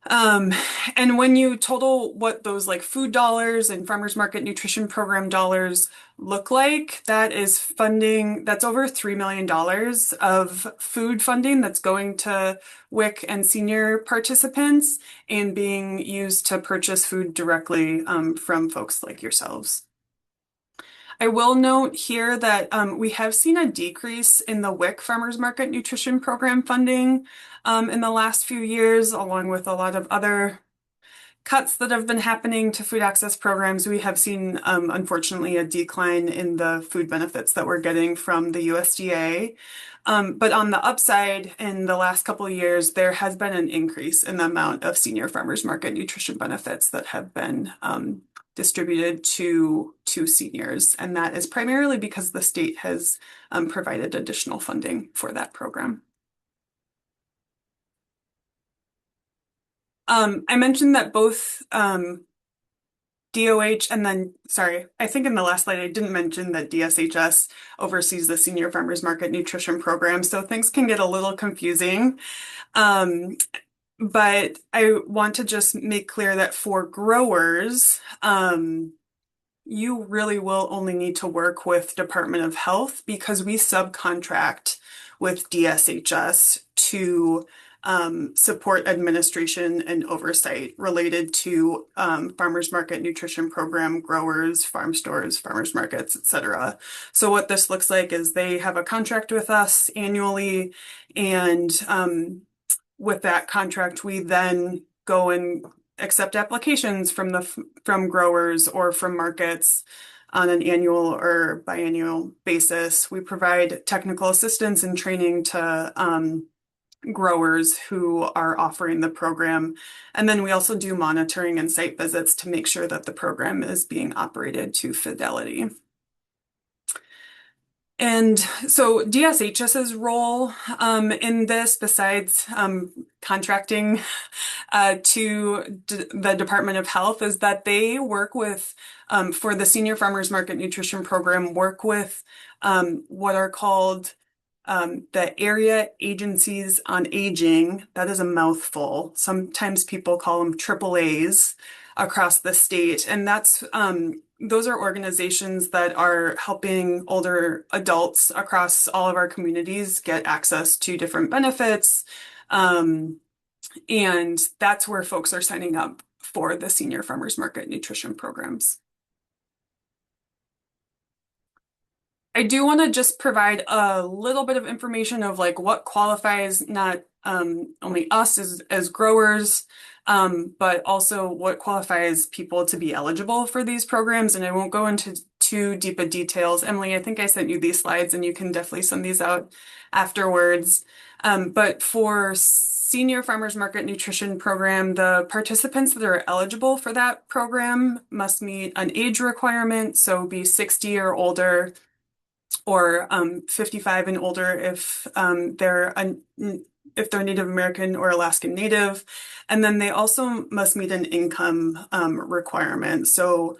And when you total what those like food dollars and farmers market nutrition program dollars look like, that is funding, that's over $3 million of food funding that's going to WIC and senior participants and being used to purchase food directly from folks like yourselves. I will note here that we have seen a decrease in the WIC Farmers Market Nutrition Program funding in the last few years, along with a lot of other cuts that have been happening to food access programs. We have seen, unfortunately, a decline in the food benefits that we're getting from the USDA. But on the upside, in the last couple of years, there has been an increase in the amount of senior farmers market nutrition benefits that have been distributed to seniors. And that is primarily because the state has provided additional funding for that program. I mentioned that both DOH and then, sorry, I think in the last slide I didn't mention that DSHS oversees the Senior Farmers Market Nutrition Program, so things can get a little confusing. But I want to just make clear that for growers, you really will only need to work with Department of Health because we subcontract with DSHS to support administration and oversight related to farmers market nutrition program, growers, farm stores, farmers markets, etc. So what this looks like is they have a contract with us annually, and with that contract, we then go and accept applications from growers or from markets on an annual or biannual basis. We provide technical assistance and training to growers who are offering the program. And then we also do monitoring and site visits to make sure that the program is being operated to fidelity. And so DSHS's role in this, besides contracting to the Department of Health, is that they work with, for the Senior Farmers Market Nutrition Program, work with what are called the Area Agencies on Aging. That is a mouthful. Sometimes people call them AAAs across the state. And that's those are organizations that are helping older adults across all of our communities get access to different benefits. And that's where folks are signing up for the Senior Farmers Market Nutrition programs. I do want to just provide a little bit of information of like what qualifies not only us as growers, but also what qualifies people to be eligible for these programs. And I won't go into too deep of details. Emily, I think I sent you these slides and you can definitely send these out afterwards. But for Senior Farmers Market Nutrition Program, the participants that are eligible for that program must meet an age requirement, so be 60 or older, or 55 and older if they're Native American or Alaskan Native. And then they also must meet an income requirement, so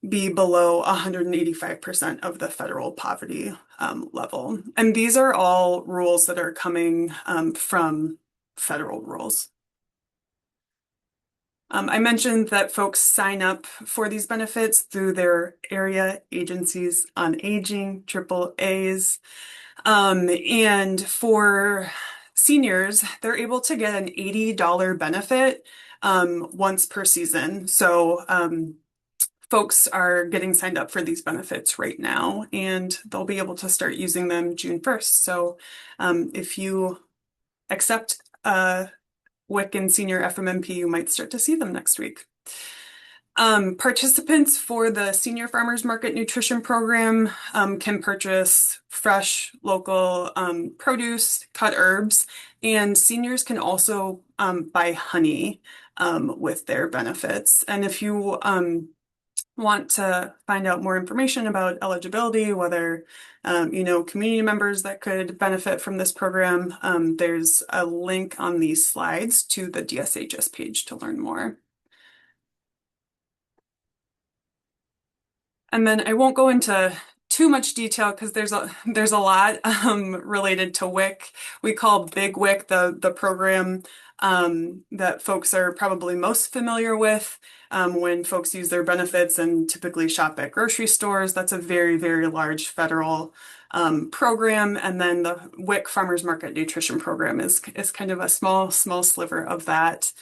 be below 185% of the federal poverty level. And these are all rules that are coming from federal rules. I mentioned that folks sign up for these benefits through their area agencies on aging, AAAs. And for seniors, they're able to get an $80 benefit once per season. So folks are getting signed up for these benefits right now, and they'll be able to start using them June 1st. So if you accept WIC and senior FMNP, you might start to see them next week. Participants for the Senior Farmers Market Nutrition Program can purchase fresh, local produce, cut herbs, and seniors can also buy honey with their benefits. And if you want to find out more information about eligibility, whether community members that could benefit from this program, there's a link on these slides to the DSHS page to learn more. And then I won't go into too much detail because there's a lot related to WIC. We call Big WIC the program that folks are probably most familiar with when folks use their benefits and typically shop at grocery stores. That's a very, very large federal program. And then the WIC Farmers Market Nutrition Program is kind of a small sliver of that.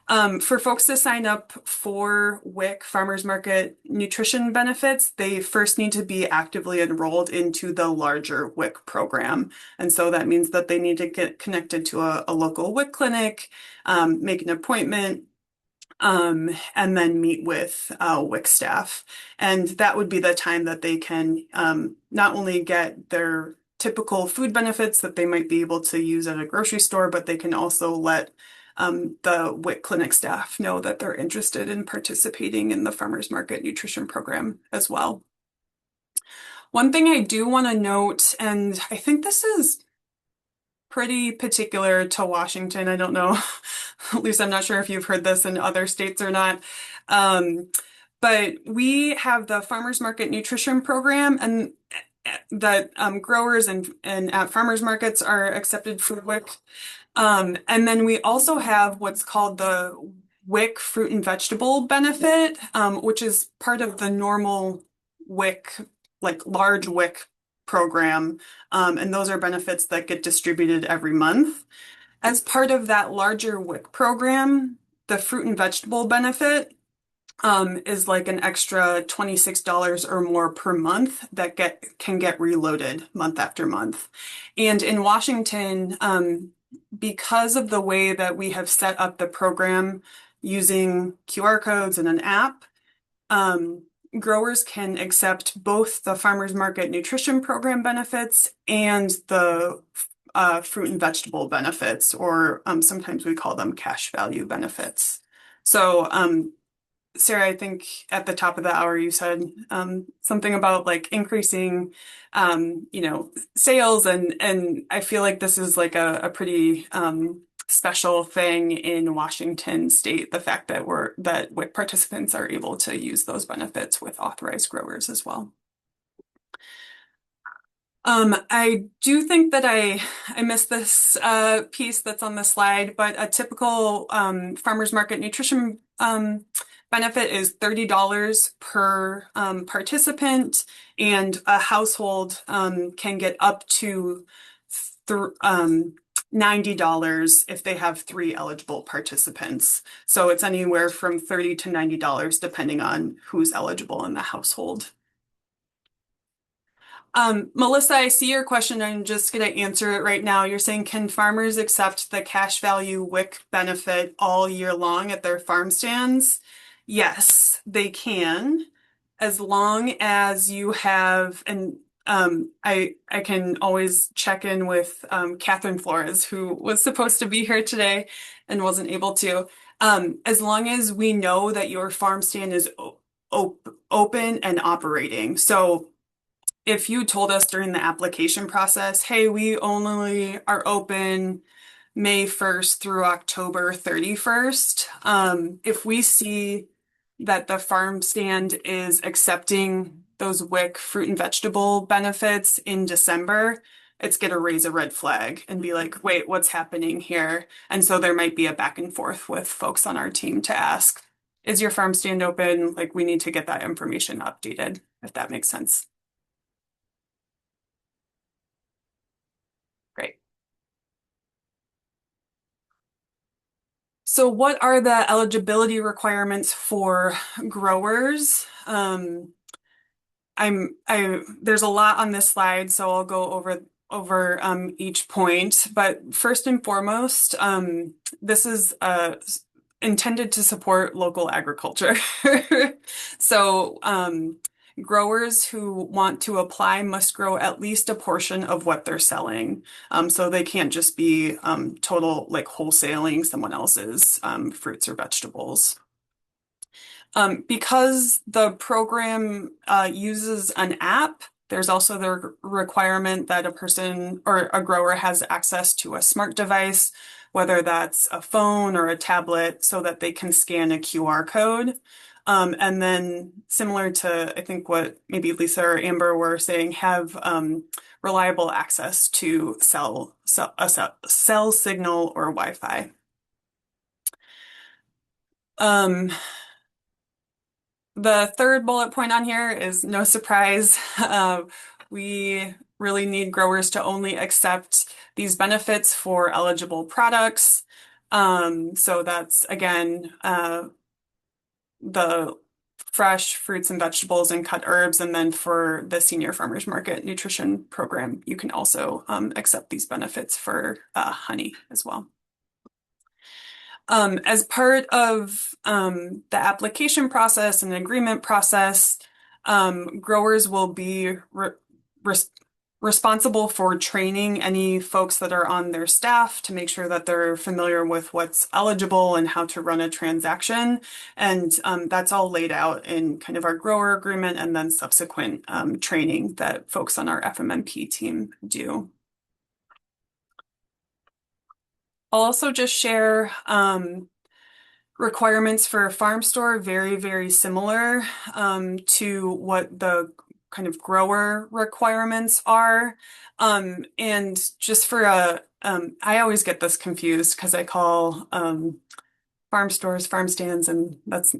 For folks to sign up for WIC Farmers Market Nutrition benefits, they first need to be actively enrolled into the larger WIC program. And so that means that they need to get connected to a local WIC clinic, make an appointment, and then meet with WIC staff. And that would be the time that they can not only get their typical food benefits that they might be able to use at a grocery store, but they can also let the WIC clinic staff know that they're interested in participating in the Farmers Market Nutrition Program as well. One thing I do want to note, and I think this is pretty particular to Washington, I don't know, at least I'm not sure if you've heard this in other states or not, but we have the Farmers Market Nutrition Program, and that growers and at farmers markets are accepted for WIC. And then we also have what's called the WIC fruit and vegetable benefit, which is part of the normal WIC, like large WIC program. And those are benefits that get distributed every month. As part of that larger WIC program, the fruit and vegetable benefit is like an extra $26 or more per month that can get reloaded month after month. And in Washington, because of the way that we have set up the program using QR codes and an app, growers can accept both the Farmers Market Nutrition Program benefits and the fruit and vegetable benefits, or sometimes we call them cash value benefits. So Sarah, I think at the top of the hour you said something about like increasing, sales, and I feel like this is like a pretty special thing in Washington State, the fact that WIC participants are able to use those benefits with authorized growers as well. I do think that I missed this piece that's on the slide, but a typical farmers market nutrition benefit is $30 per participant, and a household can get up to $90 if they have 3 eligible participants. So it's anywhere from $30 to $90 depending on who's eligible in the household. Melissa, I see your question. I'm just going to answer it right now. You're saying, can farmers accept the cash value WIC benefit all year long at their farm stands? Yes, they can, as long as you have, and I can always check in with Catherine Flores, who was supposed to be here today and wasn't able to. As long as we know that your farm stand is open and operating. So if you told us during the application process, hey, we only are open May 1st through October 31st, if we see that the farm stand is accepting those WIC fruit and vegetable benefits in December, it's going to raise a red flag and be like, wait, what's happening here? And so there might be a back and forth with folks on our team to ask, is your farm stand open? Like, we need to get that information updated, if that makes sense. Great. So what are the eligibility requirements for growers? There's a lot on this slide, so I'll go over each point. But first and foremost, this is intended to support local agriculture. So growers who want to apply must grow at least a portion of what they're selling. So they can't just be total like wholesaling someone else's fruits or vegetables. Because the program uses an app, there's also the requirement that a person or a grower has access to a smart device, whether that's a phone or a tablet, so that they can scan a QR code. And then similar to, I think what maybe Lisa or Amber were saying, have reliable access to cell signal or Wi-Fi. The third bullet point on here is no surprise. We really need growers to only accept these benefits for eligible products. So that's, again, the fresh fruits and vegetables and cut herbs. And then for the Senior Farmers Market Nutrition Program, you can also accept these benefits for honey as well. As part of the application process and agreement process, growers will be responsible for training any folks that are on their staff to make sure that they're familiar with what's eligible and how to run a transaction. And that's all laid out in kind of our grower agreement and then subsequent training that folks on our FMMP team do. I'll also just share requirements for a farm store, very, very similar to what the kind of grower requirements are. And just for I always get this confused because I call farm stores farm stands, and that's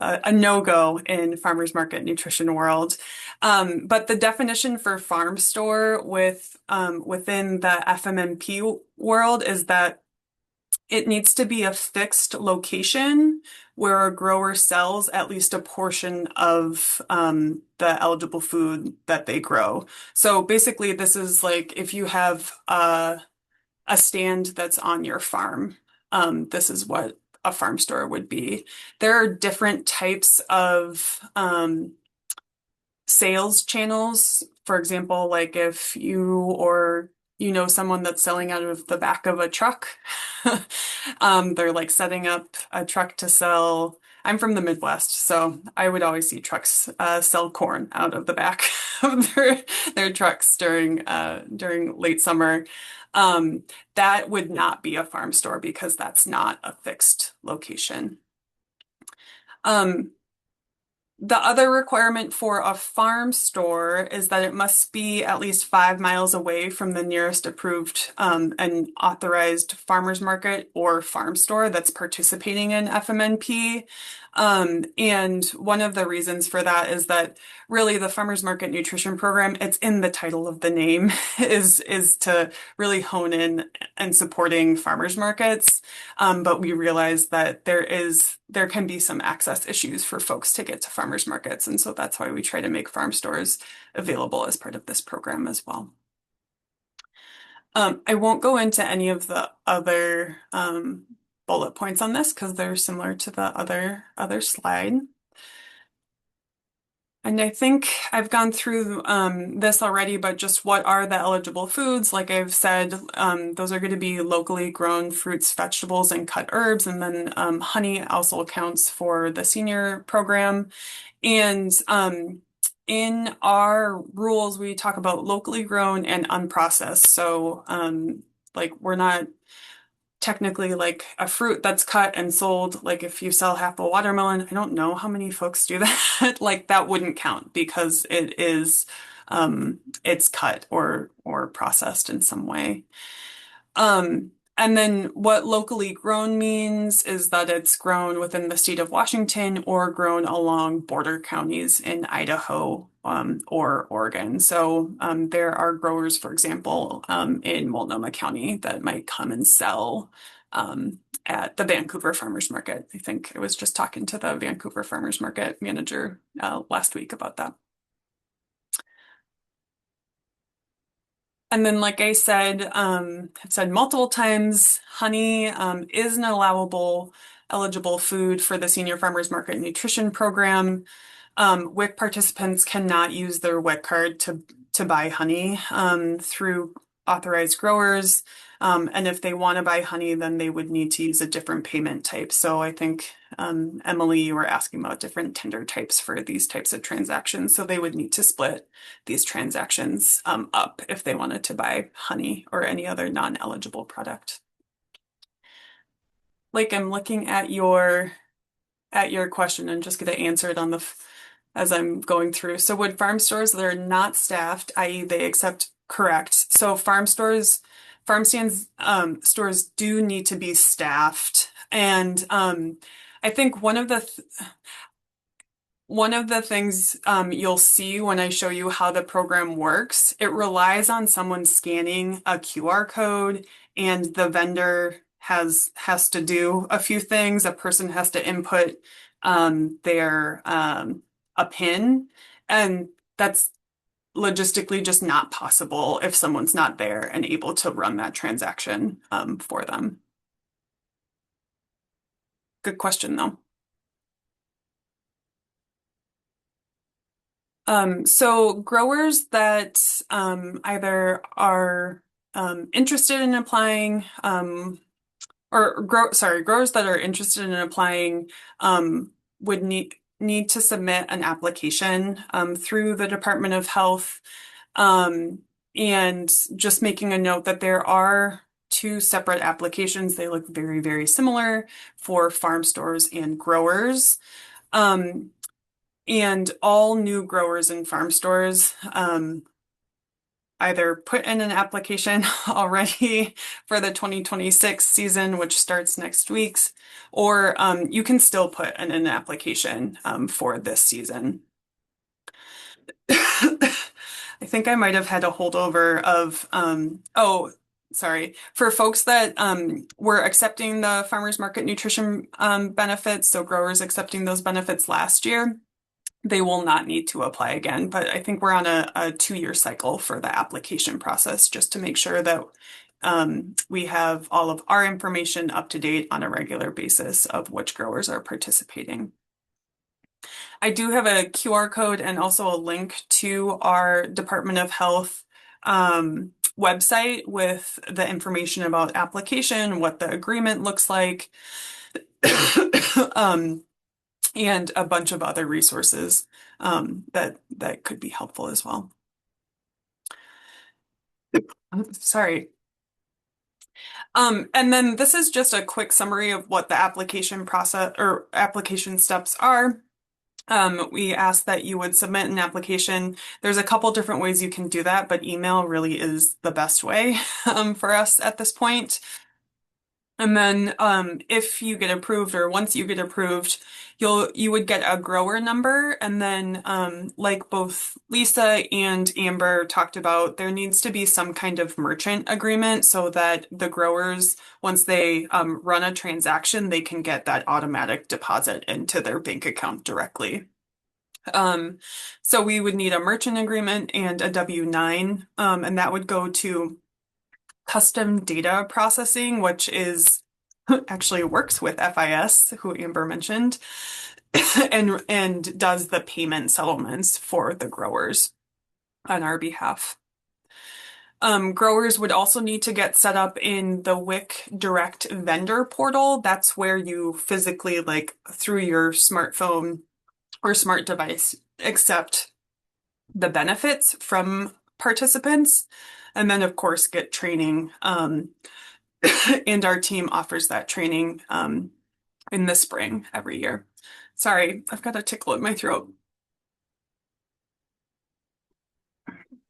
a no-go in farmers market nutrition world. But the definition for farm store within the FMMP world is that it needs to be a fixed location where a grower sells at least a portion of the eligible food that they grow. So basically, this is like if you have a stand that's on your farm, this is what a farm store would be. There are different types of sales channels. For example, like if you or you know someone that's selling out of the back of a truck. They're like setting up a truck to sell. I'm from the Midwest, so I would always see trucks sell corn out of the back of their trucks during late summer. That would not be a farm store because that's not a fixed location. The other requirement for a farm store is that it must be at least 5 miles away from the nearest approved and authorized farmers market or farm store that's participating in FMNP. And one of the reasons for that is that really the farmers market nutrition program, it's in the title of the name, is to really hone in and supporting farmers markets. But we realize that there can be some access issues for folks to get to farmers markets. And so that's why we try to make farm stores available as part of this program as well. I won't go into any of the other bullet points on this because they're similar to the other slide. And I think I've gone through this already, but just what are the eligible foods? Like I've said, those are going to be locally grown fruits, vegetables, and cut herbs. And then honey also counts for the senior program. And in our rules, we talk about locally grown and unprocessed. So like we're not technically like a fruit that's cut and sold. Like if you sell half a watermelon, I don't know how many folks do that. Like that wouldn't count because it is it's cut or processed in some way. And then what locally grown means is that it's grown within the state of Washington or grown along border counties in Idaho or Oregon. So there are growers, for example, in Multnomah County that might come and sell at the Vancouver Farmers Market. I think I was just talking to the Vancouver Farmers Market manager last week about that. And then, like I said, I've said multiple times, honey is an allowable, eligible food for the Senior Farmers Market Nutrition Program. WIC participants cannot use their WIC card to buy honey through authorized growers. And if they want to buy honey, then they would need to use a different payment type. So I think, Emily, you were asking about different tender types for these types of transactions. So they would need to split these transactions up if they wanted to buy honey or any other non-eligible product. Like I'm looking at your question and just going to answer it on the as I'm going through. So would farm stores that are not staffed, i.e. they accept, correct. So farm stands, stores do need to be staffed. And I think one of the things you'll see when I show you how the program works, it relies on someone scanning a QR code and the vendor has to do a few things. A person has to input their a PIN, and that's logistically just not possible if someone's not there and able to run that transaction for them. Good question, though. So growers that either are interested in applying growers that are interested in applying would need to submit an application through the Department of Health. And just making a note that there are two separate applications. They look very, very similar for farm stores and growers. And all new growers and farm stores either put in an application already for the 2026 season, which starts next week, or you can still put in an application for this season. I think I might have had a holdover of, for folks that were accepting the farmers market nutrition benefits, so growers accepting those benefits last year, they will not need to apply again. But I think we're on a 2-year cycle for the application process just to make sure that we have all of our information up to date on a regular basis of which growers are participating. I do have a QR code and also a link to our Department of Health website with the information about application, what the agreement looks like, and a bunch of other resources that could be helpful as well. Sorry. And then this is just a quick summary of what the application process or application steps are. We ask that you would submit an application. There's a couple different ways you can do that, but email really is the best way for us at this point. And then if you get approved, or once you get approved, you would get a grower number. And then like both Lisa and Amber talked about, there needs to be some kind of merchant agreement so that the growers, once they run a transaction, they can get that automatic deposit into their bank account directly. So we would need a merchant agreement and a W-9, and that would go to custom data processing, which is actually works with FIS, who Amber mentioned. and does the payment settlements for the growers on our behalf. Growers would also need to get set up in the WIC Direct Vendor Portal. That's where you physically, like through your smartphone or smart device, accept the benefits from participants, and then of course get training. And our team offers that training in the spring every year. Sorry, I've got a tickle in my throat.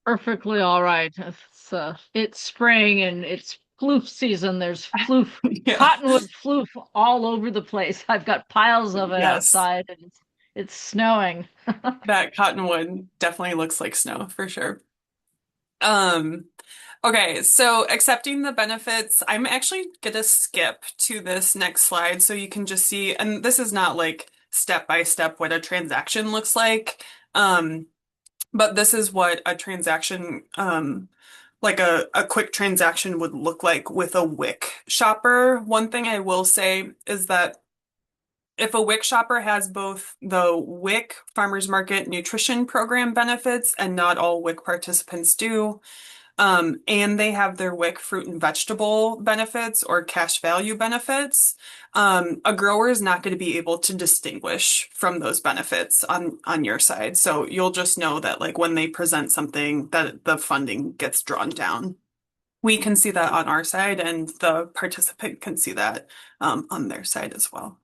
Perfectly all right. It's spring and it's floof season. There's floof, Yeah. cottonwood floof all over the place. I've got piles of it Yes. outside, and it's snowing. That cottonwood definitely looks like snow for sure. Okay, so accepting the benefits, I'm actually gonna skip to this next slide so you can just see, and this is not like step by step what a transaction looks like. But this is what a transaction, like a quick transaction would look like with a WIC shopper. One thing I will say is that if a WIC shopper has both the WIC Farmers Market Nutrition Program benefits, and not all WIC participants do, and they have their WIC fruit and vegetable benefits or cash value benefits, a grower is not going to be able to distinguish from those benefits on your side. So you'll just know that like when they present something that the funding gets drawn down. We can see that on our side, and the participant can see that on their side as well.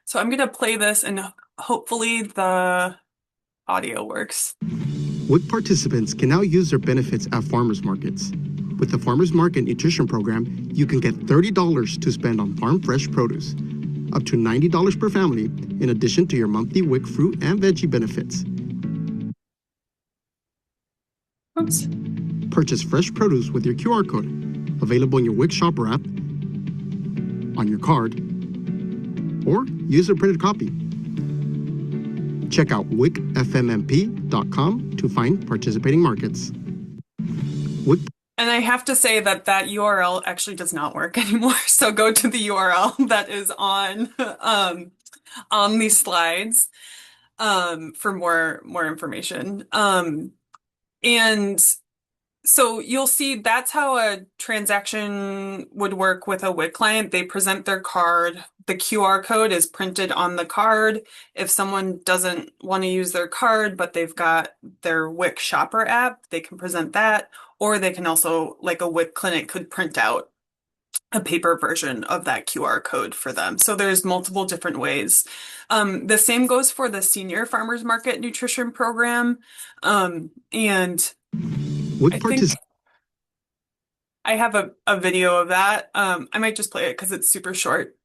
So I'm going to play this, and hopefully the audio works. WIC participants can now use their benefits at farmers markets. With the Farmers Market Nutrition Program, you can get $30 to spend on farm fresh produce, up to $90 per family, in addition to your monthly WIC fruit and veggie benefits. Oops. Purchase fresh produce with your QR code, available in your WIC Shopper app, on your card, or use a printed copy. Check out wicfmmp.com to find participating markets. WIC. And I have to say that that URL actually does not work anymore. So go to the URL that is on these slides for more information. And so you'll see that's how a transaction would work with a WIC client. They present their card. The QR code is printed on the card. If someone doesn't want to use their card, but they've got their WIC shopper app, they can present that. Or they can also, like a WIC clinic could print out a paper version of that QR code for them. So there's multiple different ways. The same goes for the Senior Farmers Market Nutrition Program. And WIC I think I have a video of that. I might just play it because it's super short.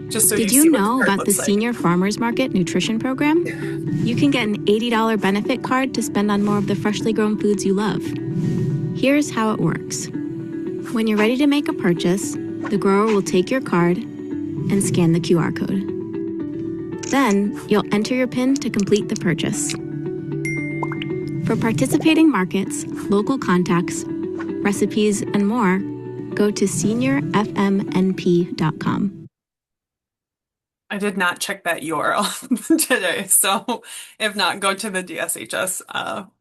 Just so Did you you see what know the card about the looks like. Senior Farmers Market Nutrition Program? You can get an $80 benefit card to spend on more of the freshly grown foods you love. Here's how it works. When you're ready to make a purchase, the grower will take your card and scan the QR code. Then, you'll enter your PIN to complete the purchase. For participating markets, local contacts, recipes, and more, go to seniorfmnp.com. I did not check that URL today, so if not, go to the DSHS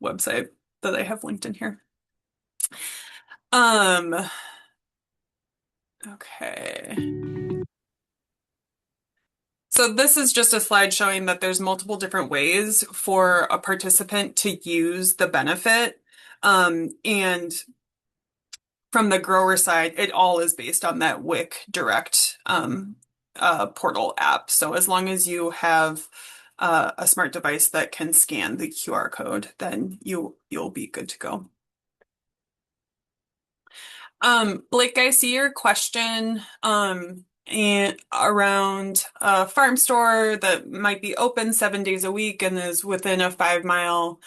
website that I have linked in here. Okay. So this is just a slide showing that there's multiple different ways for a participant to use the benefit. And from the grower side, it all is based on that WIC Direct portal app. So as long as you have a smart device that can scan the QR code, then you'll be good to go. Blake, I see your question and around a farm store that might be open 7 days a week and is within a 5-mile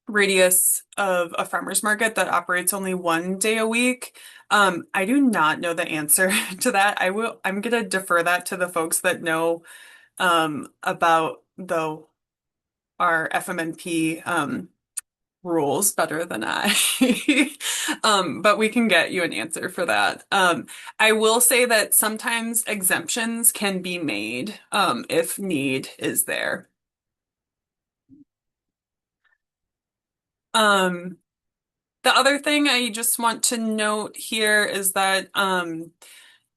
radius of a farmer's market that operates only 1 day a week. I do not know the answer to that. I'm gonna defer that to the folks that know about our FMNP rules better than I. But we can get you an answer for that. I will say that sometimes exemptions can be made if need is there. The other thing I just want to note here is that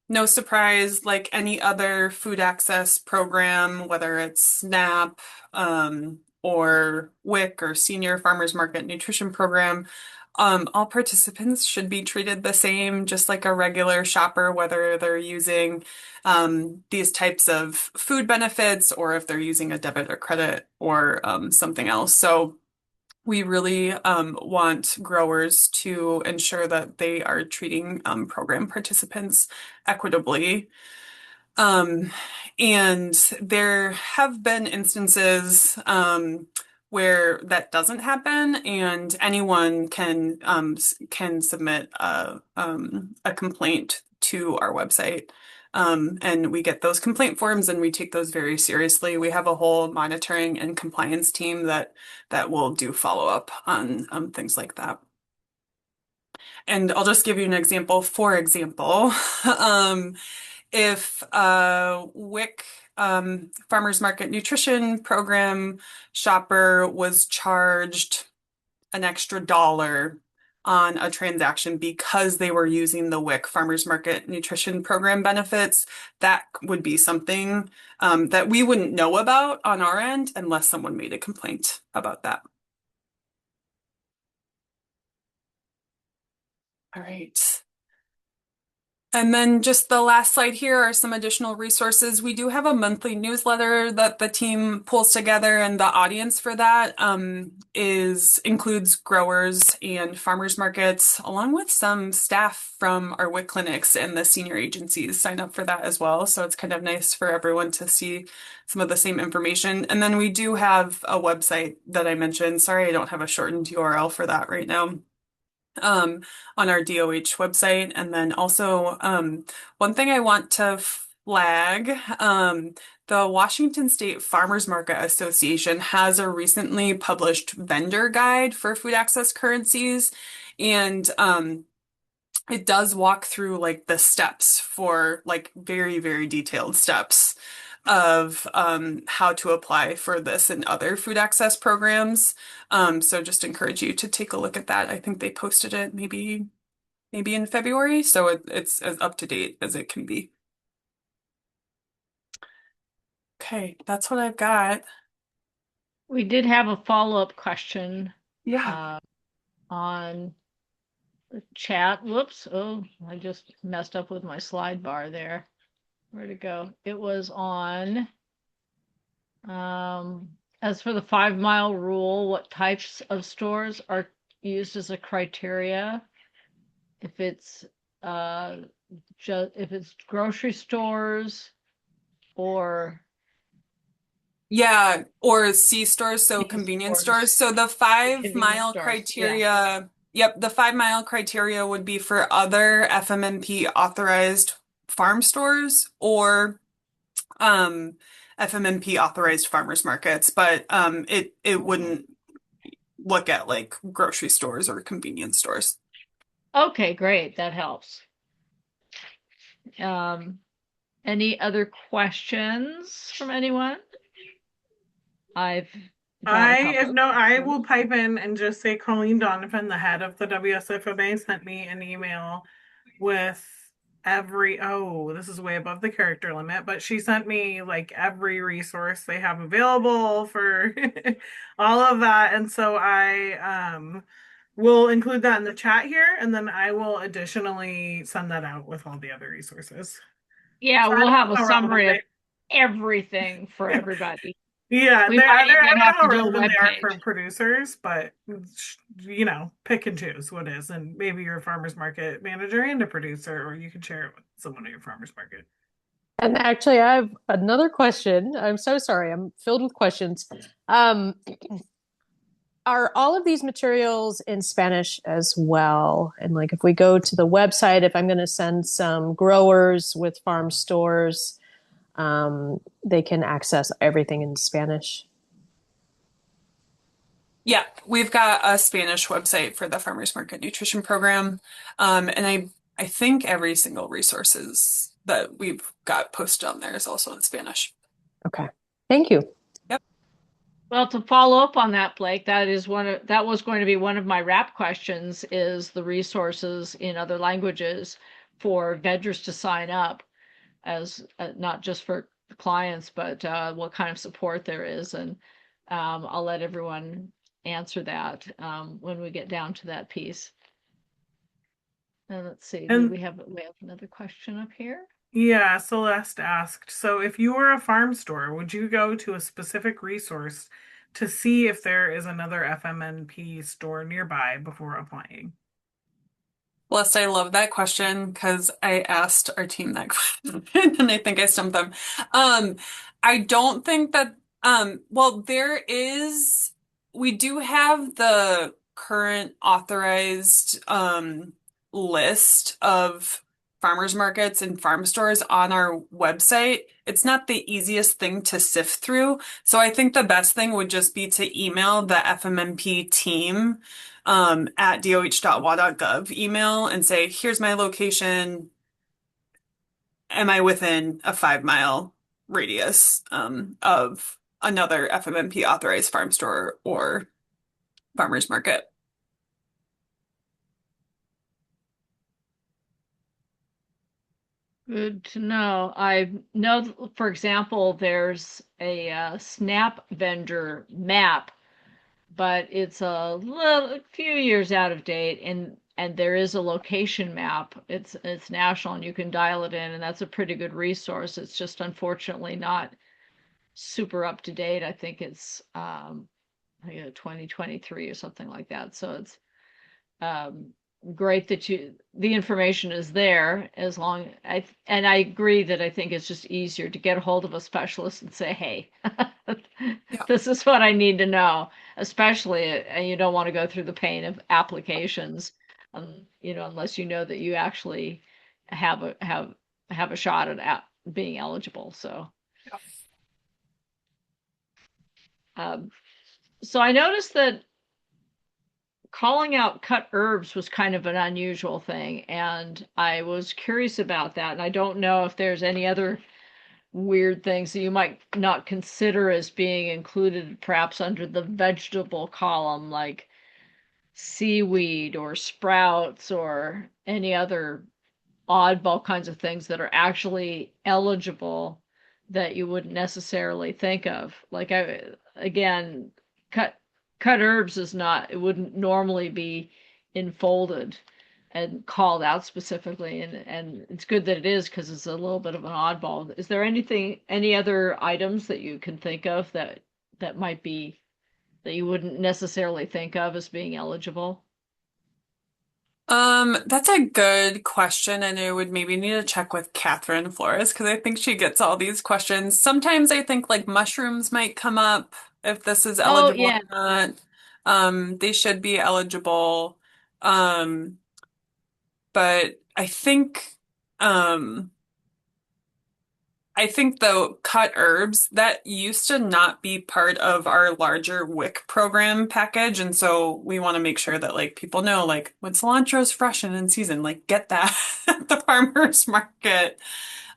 no surprise, like any other food access program, whether it's SNAP or WIC or Senior Farmers Market Nutrition Program, all participants should be treated the same, just like a regular shopper, whether they're using these types of food benefits or if they're using a debit or credit or something else. So we really want growers to ensure that they are treating program participants equitably. And there have been instances where that doesn't happen, and anyone can submit a complaint to our website. And we get those complaint forms and we take those very seriously. We have a whole monitoring and compliance team that will do follow-up on things like that. And I'll just give you an example. For example, if a WIC Farmers Market Nutrition Program shopper was charged an extra $1 on a transaction because they were using the WIC Farmers Market Nutrition Program benefits, that would be something that we wouldn't know about on our end unless someone made a complaint about that. All right. And then just the last slide here are some additional resources. We do have a monthly newsletter that the team pulls together, and the audience for that includes growers and farmers markets, along with some staff from our WIC clinics, and the senior agencies sign up for that as well. So it's kind of nice for everyone to see some of the same information. And then we do have a website that I mentioned. Sorry, I don't have a shortened URL for that right now. On our DOH website. And then also one thing I want to flag, the Washington State Farmers Market Association has a recently published vendor guide for food access currencies. And it does walk through like the steps for like very, very detailed steps of how to apply for this and other food access programs. So just encourage you to take a look at that. I think they posted it maybe in February, so it's as up to date as it can be. Okay, that's what I've got. We did have a follow-up question. Yeah. On the chat. Whoops. Oh, I just messed up with my slide bar there. Where'd it go? It was on, as for the 5-mile rule, what types of stores are used as a criteria? If it's grocery stores or or C stores, so convenience stores. So the 5-mile criteria, yep, the 5-mile criteria would be for other FMNP authorized farm stores or FMNP authorized farmers markets, but it wouldn't look at like grocery stores or convenience stores. Okay, great. That helps. Any other questions from anyone? I will pipe in and just say Colleen Donovan, the head of the WSFMA, sent me an email with this is way above the character limit, but she sent me like every resource they have available for all of that. And so I will include that in the chat here, and then I will additionally send that out with all the other resources. Yeah, we'll have a summary of everything for everybody. Yeah, we might even have to do a web page for producers, but pick and choose what is, and maybe you're a farmers market manager and a producer, or you can share it with someone at your farmers market. And actually, I have another question. I'm so sorry. I'm filled with questions. Are all of these materials in Spanish as well? And like, if we go to the website, if I'm going to send some growers with farm stores, they can access everything in Spanish? Yeah, we've got a Spanish website for the Farmers Market Nutrition Program. And I think every single resources that we've got posted on there is also in Spanish. Okay. Thank you. Yep. Well, to follow up on that, Blake, that was going to be one of my wrap questions, is the resources in other languages for vendors to sign up, as not just for clients, but what kind of support there is. And I'll let everyone answer that when we get down to that piece. And let's see, And we have another question up here. yeah, Celeste asked, so if you were a farm store, would you go to a specific resource to see if there is another FMNP store nearby before applying? Blessed, I love that question because I asked our team that question and I think I stumped them. I don't think that, well, we do have the current authorized list of farmers markets and farm stores on our website. It's not the easiest thing to sift through. So I think the best thing would just be to email the FMMP team at doh.wa.gov email and say, here's my location. Am I within a 5-mile radius of another FMMP authorized farm store or farmers market? Good to know. I know, for example, there's a SNAP vendor map, but it's a few years out of date, and there is a location map. It's national, and you can dial it in, and that's a pretty good resource. It's just unfortunately not super up to date. I think it's 2023 or something like that. So it's great that the information is there, as long and I agree that I think it's just easier to get a hold of a specialist and say, hey, Yeah. this is what I need to know, especially, and you don't want to go through the pain of applications, unless you know that you actually have a shot at being eligible. So so I noticed that calling out cut herbs was kind of an unusual thing, and I was curious about that. And I don't know if there's any other weird things that you might not consider as being included perhaps under the vegetable column, like seaweed or sprouts or any other oddball kinds of things that are actually eligible that you wouldn't necessarily think of. Like, again, cut herbs is not, it wouldn't normally be enfolded and called out specifically, and it's good that it is, because it's a little bit of an oddball. Is there any other items that you can think of that might be, that you wouldn't necessarily think of as being eligible? That's a good question, and I would maybe need to check with Catherine Flores because I think she gets all these questions. Sometimes I think like mushrooms might come up if this is Oh, eligible yeah. or not. They should be eligible. Um, but um, I think though cut herbs that used to not be part of our larger WIC program package, and so we want to make sure that like people know like when cilantro is fresh and in season, like get that at the farmers market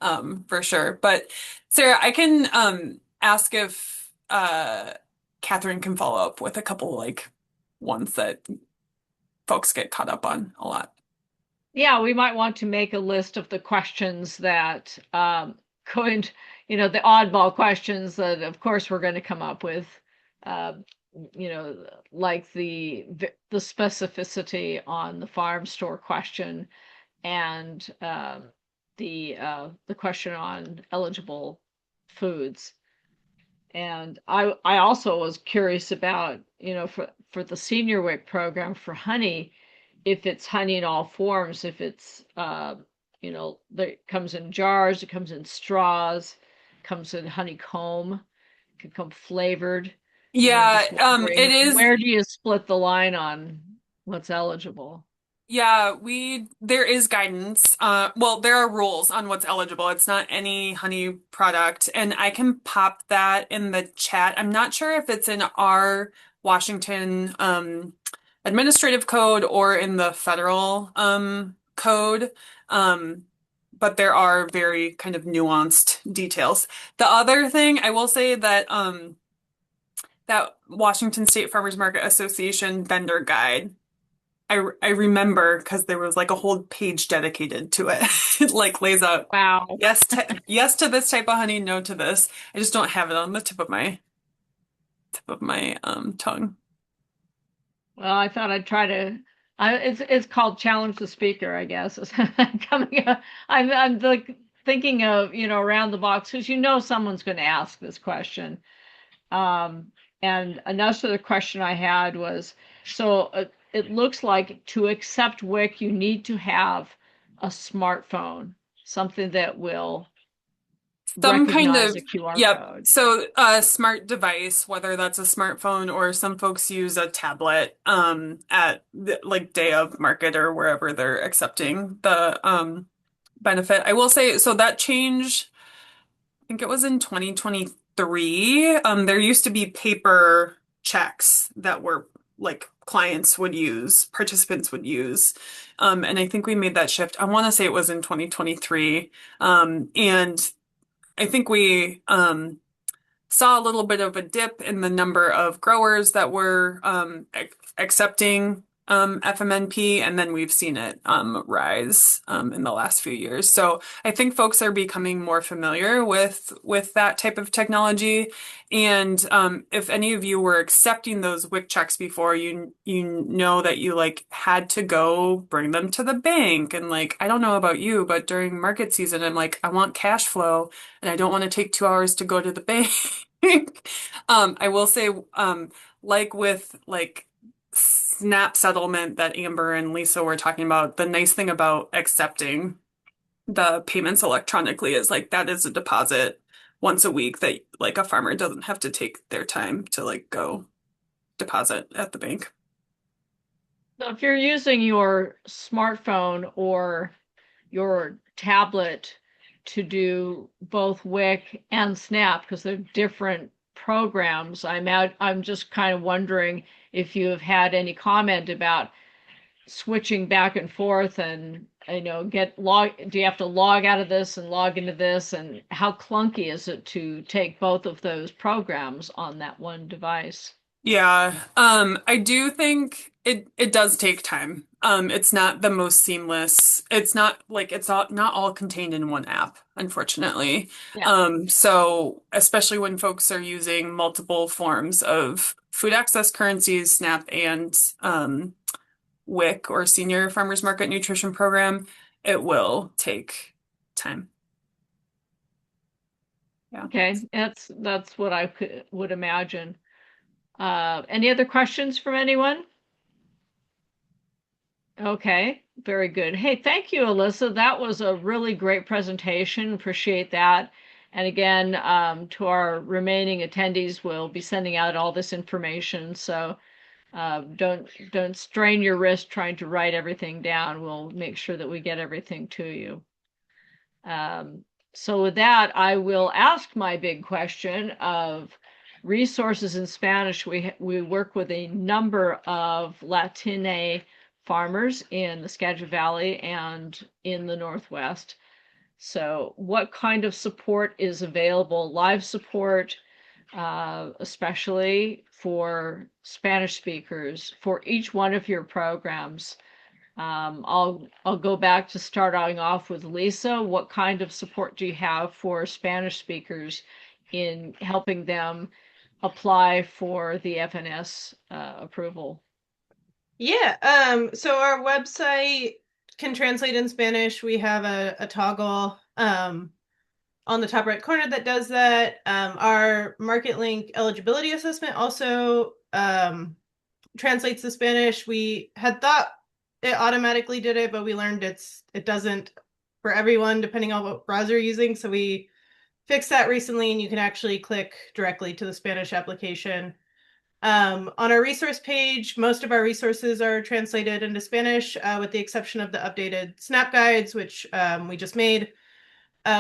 for sure. But Sarah, I can ask if Catherine can follow up with a couple like ones that folks get caught up on a lot. Yeah, we might want to make a list of the questions that could, the oddball questions that, of course, we're going to come up with, uh, like the specificity on the farm store question, and the question on eligible foods. And I also was curious about, for the senior WIC program for honey, if it's honey in all forms, if it's that comes in jars, it comes in straws, comes in honeycomb, it can come flavored. And I'm Yeah, just wondering, it is. where do you split the line on what's eligible? Yeah, there is guidance. Well, there are rules on what's eligible. It's not any honey product, and I can pop that in the chat. I'm not sure if it's in our Washington administrative code or in the federal code. But there are very kind of nuanced details. The other thing I will say that that Washington State Farmers Market Association vendor guide, I remember because there was like a whole page dedicated to it. It like lays out Wow. yes to this type of honey, no to this. I just don't have it on the tip of my tongue. Well, I thought I'd try to. It's called challenge the speaker, I guess. I'm like thinking of around the box because someone's going to ask this question. And another question I had was, so it looks like to accept WIC, you need to have a smartphone, something that will Some kind recognize of, a QR yep. code. So a smart device, whether that's a smartphone or some folks use a tablet at the, like day of market or wherever they're accepting the benefit. I will say, so that changed, I think it was in 2023. There used to be paper checks that were like clients would use, participants would use. And I think we made that shift. I want to say it was in 2023. And I think we saw a little bit of a dip in the number of growers that were accepting FMNP, and then we've seen it rise in the last few years. So I think folks are becoming more familiar with that type of technology. And if any of you were accepting those WIC checks before, you know that you like had to go bring them to the bank. And like, I don't know about you, but during market season, I'm like, I want cash flow and I don't want to take 2 hours to go to the bank. I will say, like with like SNAP settlement that Amber and Lisa were talking about, the nice thing about accepting the payments electronically is like that is a deposit once a week that like a farmer doesn't have to take their time to like go deposit at the bank. So if you're using your smartphone or your tablet to do both WIC and SNAP, because they're different programs, I'm just kind of wondering if you have had any comment about switching back and forth and do you have to log out of this and log into this, and how clunky is it to take both of those programs on that one device? Yeah, I do think it does take time. It's not the most seamless. It's not like not all contained in one app, unfortunately. Yeah. So especially when folks are using multiple forms of food access currencies, SNAP and WIC or Senior Farmers Market Nutrition Program, it will take time. Yeah. Okay, that's what I would imagine. Any other questions from anyone? Okay, very good. Hey, thank you, Alyssa. That was a really great presentation. Appreciate that. And again, to our remaining attendees, we'll be sending out all this information. So don't strain your wrist trying to write everything down. We'll make sure that we get everything to you. So with that, I will ask my big question of resources in Spanish. We work with a number of Latine farmers in the Skagit Valley and in the Northwest. So what kind of support is available? Live support, especially for Spanish speakers for each one of your programs. I'll go back to starting off with Lisa. What kind of support do you have for Spanish speakers in helping them apply for the FNS approval? Yeah, so our website can translate in Spanish. We have a toggle on the top right corner that does that. Our MarketLink eligibility assessment also translates to Spanish. We had thought it automatically did it, but we learned it doesn't for everyone, depending on what browser you're using. So we fixed that recently, and you can actually click directly to the Spanish application. On our resource page, most of our resources are translated into Spanish, with the exception of the updated SNAP guides, which we just made.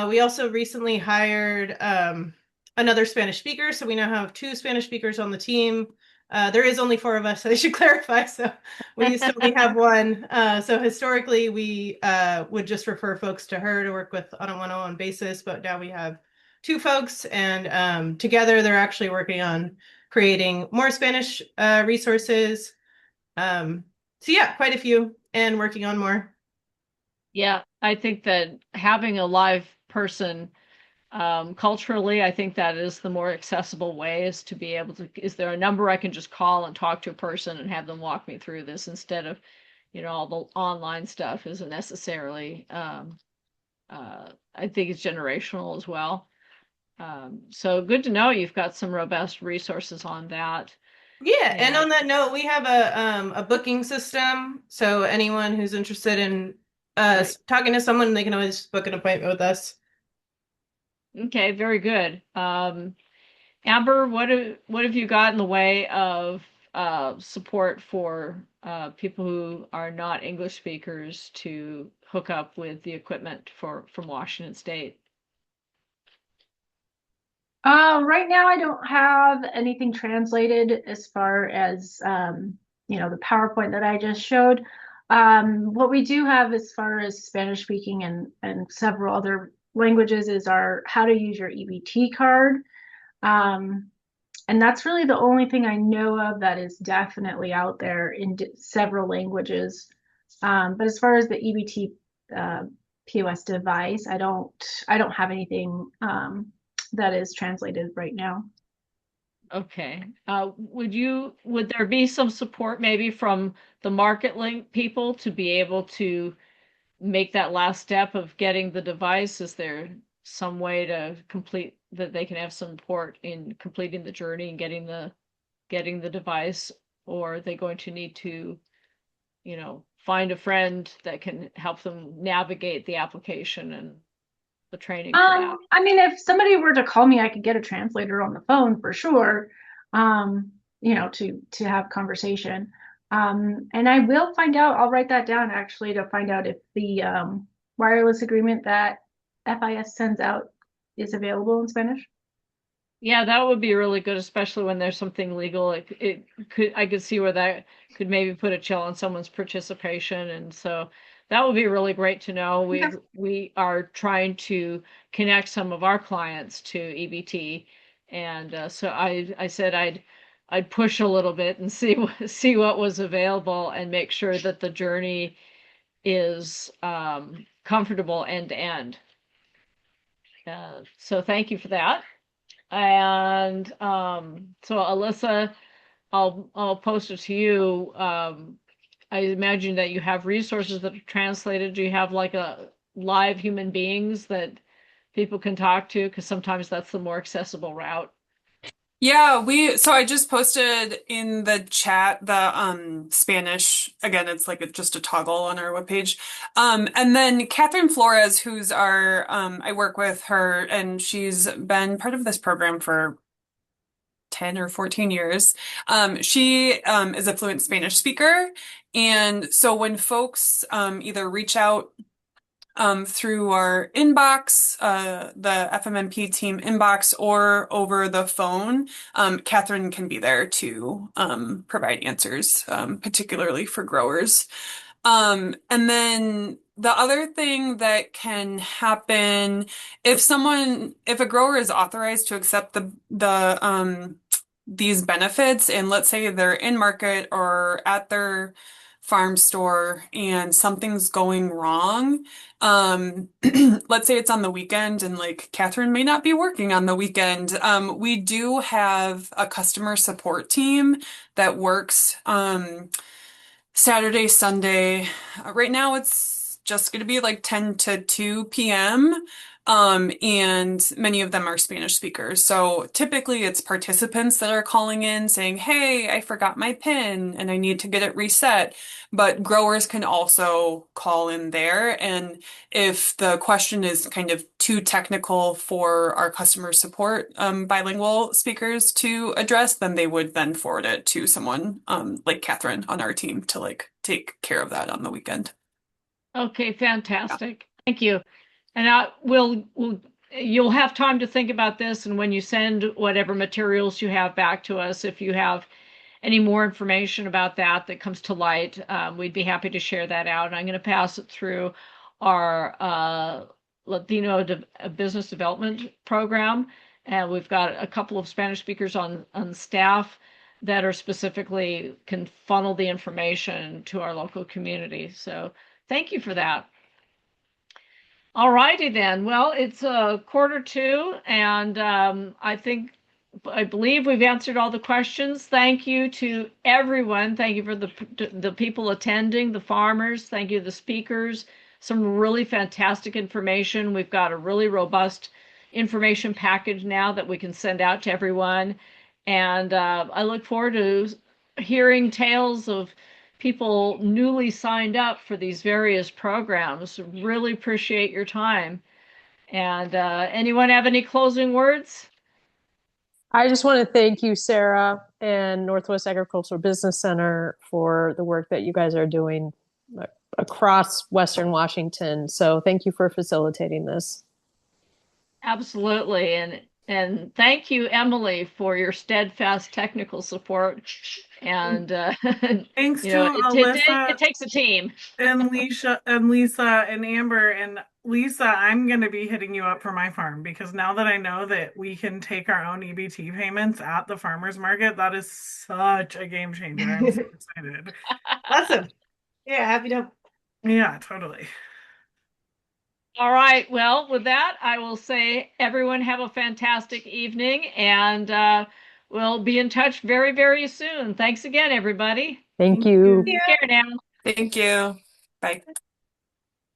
We also recently hired another Spanish speaker, so we now have 2 Spanish speakers on the team. There is only 4 of us, so they should clarify. So we used to only have one. So historically, we would just refer folks to her to work with on a one-on-one basis, but now we have 2 folks, and together they're actually working on creating more Spanish resources. So yeah, quite a few, and working on more. Yeah, I think that having a live person culturally, I think that is the more accessible way, is to be able to, is there a number I can just call and talk to a person and have them walk me through this, instead of, all the online stuff isn't necessarily, I think it's generational as well. So good to know you've got some robust resources on that. Yeah, and on that note, we have a booking system. So anyone who's interested in talking to someone, they can always book an appointment with us. Okay, very good. Amber, what have you got in the way of support for people who are not English speakers to hook up with the equipment from Washington State? Right now, I don't have anything translated as far as the PowerPoint that I just showed. What we do have as far as Spanish speaking and several other languages is our how to use your EBT card. And that's really the only thing I know of that is definitely out there in several languages. But as far as the EBT POS device, I don't have anything that is translated right now. Okay. Would there be some support maybe from the MarketLink people to be able to make that last step of getting the device? Is there some way to complete that they can have some support in completing the journey and getting the device, or are they going to need to, find a friend that can help them navigate the application and the training for that? I mean, if somebody were to call me, I could get a translator on the phone for sure, to have conversation. And I will find out, I'll write that down actually to find out if the wireless agreement that FIS sends out is available in Spanish. Yeah, that would be really good, especially when there's something legal. I could see where that could maybe put a chill on someone's participation. And so that would be really great to know. We are trying to connect some of our clients to EBT. And so I said I'd push a little bit and see what was available and make sure that the journey is comfortable end to end. So thank you for that. And so Alyssa, I'll post it to you. I imagine that you have resources that are translated. Do you have like a live human beings that people can talk to? Because sometimes that's the more accessible route. Yeah, so I just posted in the chat the Spanish, again, it's like just a toggle on our webpage. And then Catherine Flores, who's I work with her, and she's been part of this program for 10 or 14 years. She is a fluent Spanish speaker. And so when folks either reach out through our inbox, the FMMP team inbox, or over the phone, Catherine can be there to provide answers, particularly for growers. And then the other thing that can happen if a grower is authorized to accept these benefits, and let's say they're in market or at their farm store and something's going wrong. Let's say it's on the weekend and like Catherine may not be working on the weekend. We do have a customer support team that works Saturday, Sunday. Right now it's just going to be like 10 to 2 p.m. And many of them are Spanish speakers. So typically it's participants that are calling in saying, hey, I forgot my PIN and I need to get it reset. But growers can also call in there. And if the question is kind of too technical for our customer support bilingual speakers to address, then they would then forward it to someone like Catherine on our team to like take care of that on the weekend. Okay, fantastic. Thank you. And you'll have time to think about this, and when you send whatever materials you have back to us, if you have any more information about that comes to light, we'd be happy to share that out. And I'm going to pass it through our Latino Business Development Program. And we've got a couple of Spanish speakers on staff that are specifically can funnel the information to our local community. So thank you for that. All righty then. Well, it's 1:45, and I believe we've answered all the questions. Thank you to everyone. Thank you for the people attending, the farmers. Thank you to the speakers. Some really fantastic information. We've got a really robust information package now that we can send out to everyone. And I look forward to hearing tales of people newly signed up for these various programs. Really appreciate your time. And anyone have any closing words? I just want to thank you, Sarah, and Northwest Agricultural Business Center for the work that you guys are doing across Western Washington. So thank you for facilitating this. Absolutely. And thank you, Emily, for your steadfast technical support. And Thanks you to know, Alyssa it takes a team. and Lisa and Amber. And Lisa, I'm going to be hitting you up for my farm, because now that I know that we can take our own EBT payments at the farmers market, that is such a game changer. I'm so excited. Awesome. Yeah, happy to. Yeah, totally. All right. Well, with that, I will say everyone have a fantastic evening, and we'll be in touch very, very soon. Thanks again, everybody. Thank you. Take care now. Thank you. Bye.